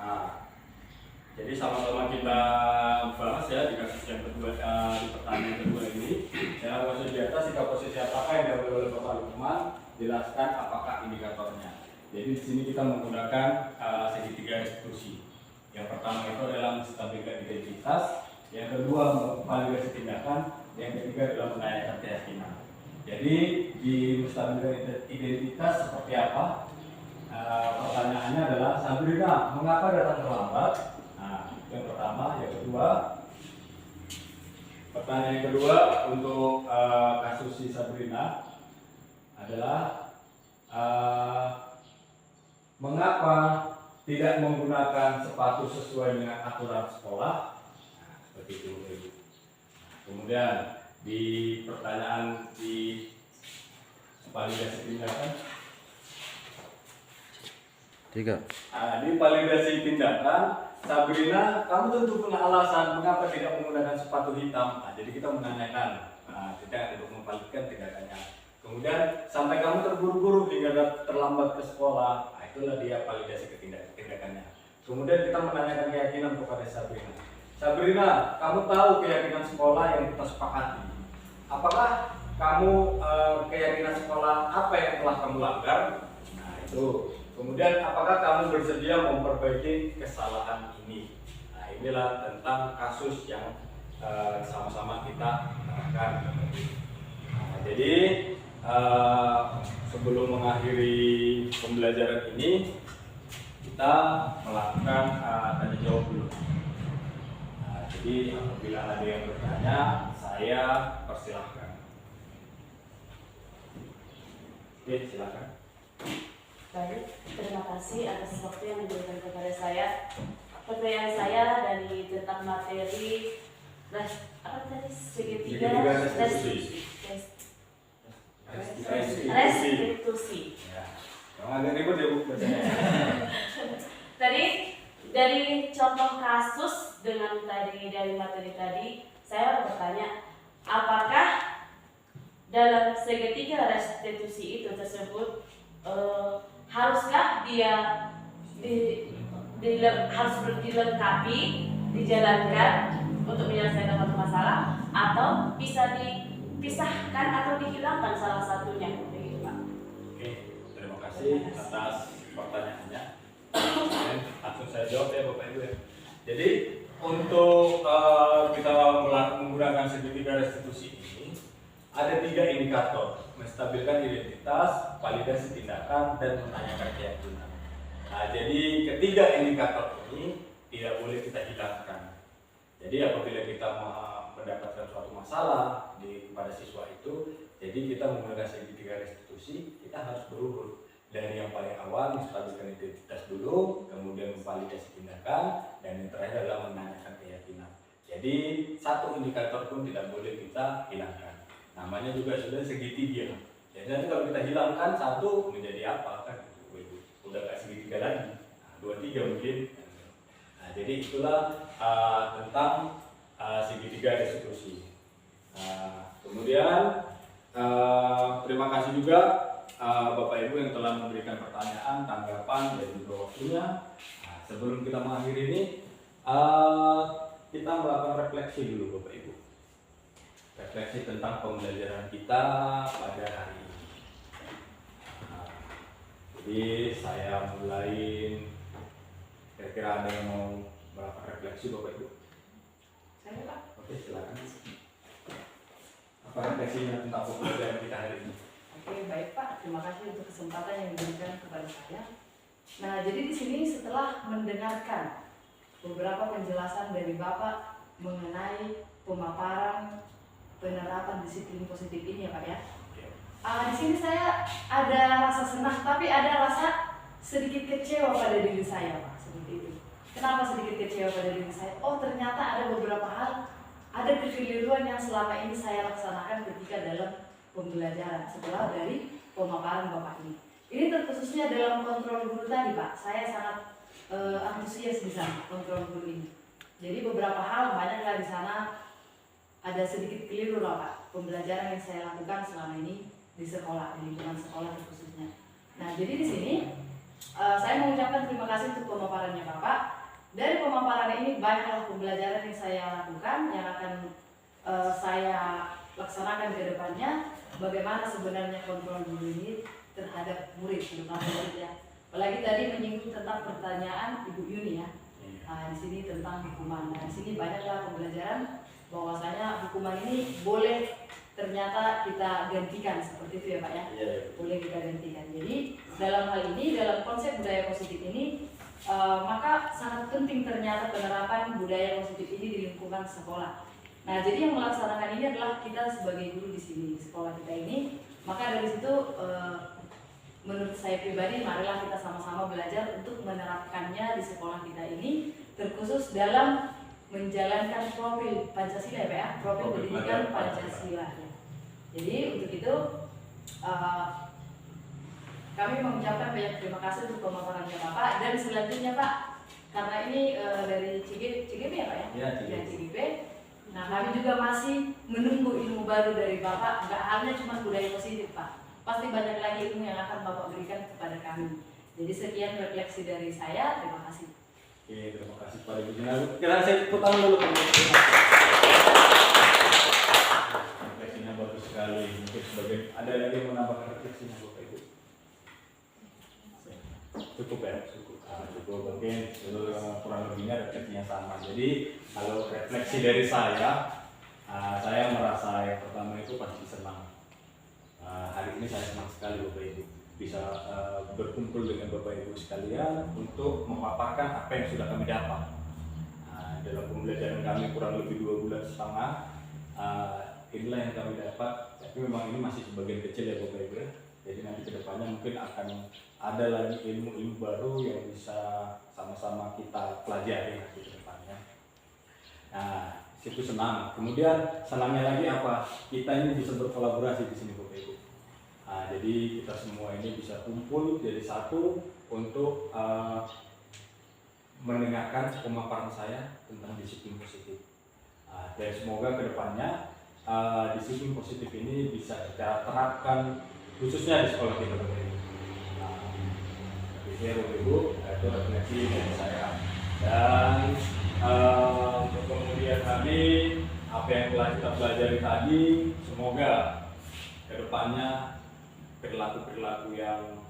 Nah, jadi sama-sama kita bahas ya di kasus yang kedua, di pertanyaan kedua ini. Ya, kasus di atas, sikap posisi apakah yang diambil oleh Bapak Lukman? Jelaskan apakah indikatornya. Jadi di sini kita menggunakan segitiga restitusi. Yang pertama itu adalah menstabilkan identitas, yang kedua validasi tindakan, yang ketiga adalah menanyakan keyakinan. Jadi di menstabilkan identitas seperti apa? Pertanyaannya adalah, Sabrina, mengapa datang terlambat? Nah, yang pertama. Yang kedua, pertanyaan yang kedua untuk kasus si Sabrina adalah mengapa tidak menggunakan sepatu sesuai dengan aturan sekolah? Nah, seperti itu. Kemudian di pertanyaan di validasi tindakan. Tiga. Di validasi tindakan, Sabrina, kamu tentu punya alasan mengapa tidak menggunakan sepatu hitam. Nah, jadi kita menanyakan, tidak untuk memvalidkan tindakannya. Kemudian sampai kamu terburu-buru hingga terlambat ke sekolah. Nah, itulah dia validasi tindakannya. Kemudian kita menanyakan keyakinan kepada Sabrina. Sabrina, kamu tahu keyakinan sekolah yang kita sepakati. Apakah kamu keyakinan sekolah apa yang telah kamu langgar? Nah, itu. Kemudian apakah kamu bersedia memperbaiki kesalahan ini? Nah, inilah tentang kasus yang sama-sama kita terangkan. Nah, jadi sebelum mengakhiri pembelajaran ini, kita melakukan tanya jawab dulu. Nah, jadi apabila ada yang bertanya, saya persilahkan. Oke, silakan. Baik, terima kasih atas waktu yang diberikan kepada saya. Pertanyaan saya dari tentang materi segitiga restitusi. Ya. Yang agak ribet ya Bu bacanya. Tadi dari contoh kasus dengan tadi dari materi tadi, saya bertanya, apakah dalam segitiga restitusi itu tersebut haruskah dia harus dilengkapi, dijalankan untuk menyelesaikan satu masalah, atau bisa dipisahkan atau dihilangkan salah satunya, begitu Pak? Oke, terima kasih atas pertanyaannya. Langsung saya jawab ya Bapak Ibu ya. Jadi untuk kita menggunakan segitiga restitusi ini ada 3 indikator: menstabilkan identitas, validasi tindakan, dan menanyakan keyakinan. Nah, jadi ketiga indikator ini tidak boleh kita hilangkan. Jadi apabila kita mendapatkan suatu masalah pada siswa itu, jadi kita menggunakan segitiga restitusi, kita harus berurut dari yang paling awal menstabilkan identitas dulu, kemudian memvalidasi tindakan, dan yang terakhir adalah menanyakan keyakinan. Jadi satu indikator pun tidak boleh kita hilangkan. Namanya juga sudah segitiga. Jadi nanti kalau kita hilangkan satu menjadi apa kan? Udah nggak segitiga lagi. Nah, 2, 3 mungkin. Nah, jadi itulah tentang segitiga restitusi. Kemudian terima kasih juga Bapak Ibu yang telah memberikan pertanyaan, tanggapan, dan juga waktunya. Nah, sebelum kita mengakhiri ini, kita melakukan refleksi dulu Bapak Ibu. Refleksi tentang pembelajaran kita pada hari ini. Jadi saya mulai, kira-kira ada yang mau melakukan refleksi Bapak Ibu? Saya Pak. Oke, silakan. Apa refleksinya tentang pembelajaran kita hari ini? Oke, baik Pak. Terima kasih untuk kesempatan yang diberikan kepada saya. Nah, jadi di sini setelah mendengarkan beberapa penjelasan dari Bapak mengenai pemaparan penerapan disiplin positif ini ya Pak ya. Di sini saya ada rasa senang, tapi ada rasa sedikit kecewa pada diri saya, Pak. Seperti itu. Kenapa sedikit kecewa pada diri saya? Oh, ternyata ada beberapa hal, ada kekeliruan yang selama ini saya laksanakan ketika dalam pembelajaran setelah dari pemaparan Bapak ini. Ini terkhususnya dalam kontrol guru tadi, Pak. Saya sangat antusias di sana kontrol guru ini. Jadi beberapa hal banyaklah di sana ada sedikit keliru lah, Pak. Pembelajaran yang saya lakukan selama ini di sekolah, di lingkungan sekolah terkhususnya. Nah, jadi di sini saya mengucapkan terima kasih untuk pemaparannya Bapak. Dari pemaparan ini banyaklah pembelajaran yang saya lakukan, yang akan saya laksanakan ke depannya. Bagaimana sebenarnya kontrol guru ini terhadap murid, terutama murid ya. Apalagi tadi menyinggung tentang pertanyaan Ibu Yuni ya. Di sini tentang hukuman. Nah, di sini banyaklah pembelajaran bahwasanya hukuman ini boleh ternyata kita gantikan seperti itu ya Pak ya. Boleh kita gantikan. Jadi dalam hal ini, dalam konsep budaya positif ini maka sangat penting ternyata penerapan budaya positif ini di lingkungan sekolah. Nah, jadi yang melaksanakan ini adalah kita sebagai guru di sini, di sekolah kita ini. Maka dari situ menurut saya pribadi, marilah kita sama-sama belajar untuk menerapkannya di sekolah kita ini, terkhusus dalam menjalankan profil Pancasila ya Pak ya, profil pendidikan Pancasila ya. Jadi untuk itu kami mengucapkan banyak terima kasih untuk pemaparannya Bapak. Dan selanjutnya Pak, karena ini dari CGP ya Pak ya? Ya, CGP. Nah, kami juga masih menunggu ilmu baru dari Bapak, nggak hanya cuma budaya positif Pak. Pasti banyak lagi ilmu yang akan Bapak berikan kepada kami. Jadi sekian refleksi dari saya, terima kasih. Oke, terima kasih Pak Ibu Jina. Kira saya tepuk tangan dulu. Refleksinya bagus sekali. Mungkin sebagai ada lagi yang menambahkan refleksinya Bapak Ibu. Cukup ya, cukup. Mungkin kurang lebihnya refleksinya sama. Jadi kalau refleksi dari saya merasa yang pertama itu pasti senang. Hari ini saya senang sekali Bapak Ibu bisa berkumpul dengan Bapak Ibu sekalian untuk memaparkan apa yang sudah kami dapat. Dalam pembelajaran kami kurang lebih 2,5 bulan, inilah yang kami dapat. Tapi memang ini masih sebagian kecil ya Bapak Ibu ya. Jadi nanti kedepannya mungkin akan ada lagi ilmu-ilmu baru yang bisa sama-sama kita pelajari nanti kedepannya. Nah, situ senang. Kemudian senangnya lagi apa? Kita ini bisa berkolaborasi di sini Bapak Ibu. Jadi kita semua ini bisa kumpul jadi satu untuk mendengarkan pemaparan saya tentang disiplin positif. Dan semoga kedepannya disiplin positif ini bisa kita terapkan khususnya di sekolah kita Bapak Ibu. Bapak Ibu, itu refleksi dari saya. Dan untuk kemudian hari apa yang telah kita pelajari tadi, semoga kedepannya perilaku-perilaku yang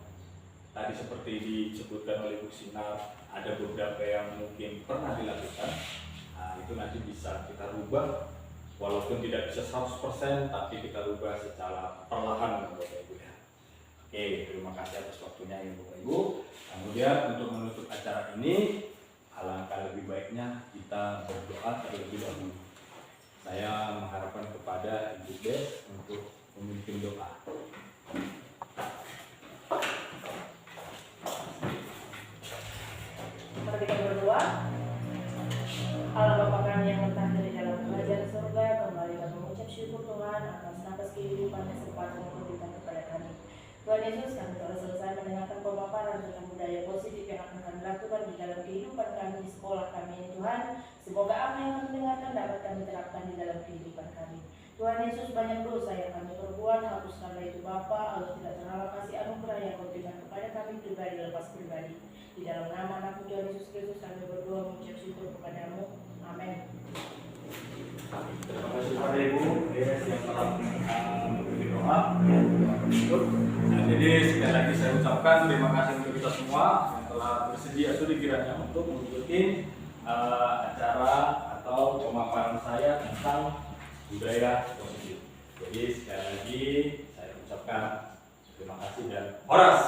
tadi seperti disebutkan oleh Bu Sinar, ada beberapa yang mungkin pernah dilakukan. Itu nanti bisa kita rubah, walaupun tidak bisa 100%, tapi kita rubah secara perlahan Bapak Ibu ya. Oke, terima kasih atas waktunya ya Bapak Ibu. Kemudian untuk menutup acara ini, alangkah lebih baiknya kita berdoa terlebih dahulu. Saya mengharapkan kepada Ibu Des untuk memimpin doa. Mari kita berdoa. Allah Bapa kami yang bertahta di dalam kerajaan surga, kembali kami mengucap syukur Tuhan atas nafas kehidupan dan kesempatan yang diberikan kepada kami. Tuhan Yesus, kami telah selesai mendengarkan pemaparan tentang budaya positif yang akan kami lakukan di dalam kehidupan kami di sekolah kami. Tuhan, semoga apa yang kami dengarkan dapat kami terapkan di dalam kehidupan kami. Tuhan Yesus, banyak dosa yang kami perbuat, hapuskanlah itu Bapa. Allah tidak terhalang kasih anugerah yang kau berikan kepada kami pribadi lepas pribadi. Di dalam nama anak Tuhan Yesus Kristus kami berdoa mengucap syukur kepadamu. Amin. Terima kasih Pak Ibu yang telah memberi doa. Nah, jadi sekali lagi saya ucapkan terima kasih untuk kita semua yang telah bersedia sudi kiranya untuk mengikuti acara atau pemaparan saya tentang budaya positif. Jadi sekali lagi saya ucapkan terima kasih dan horas.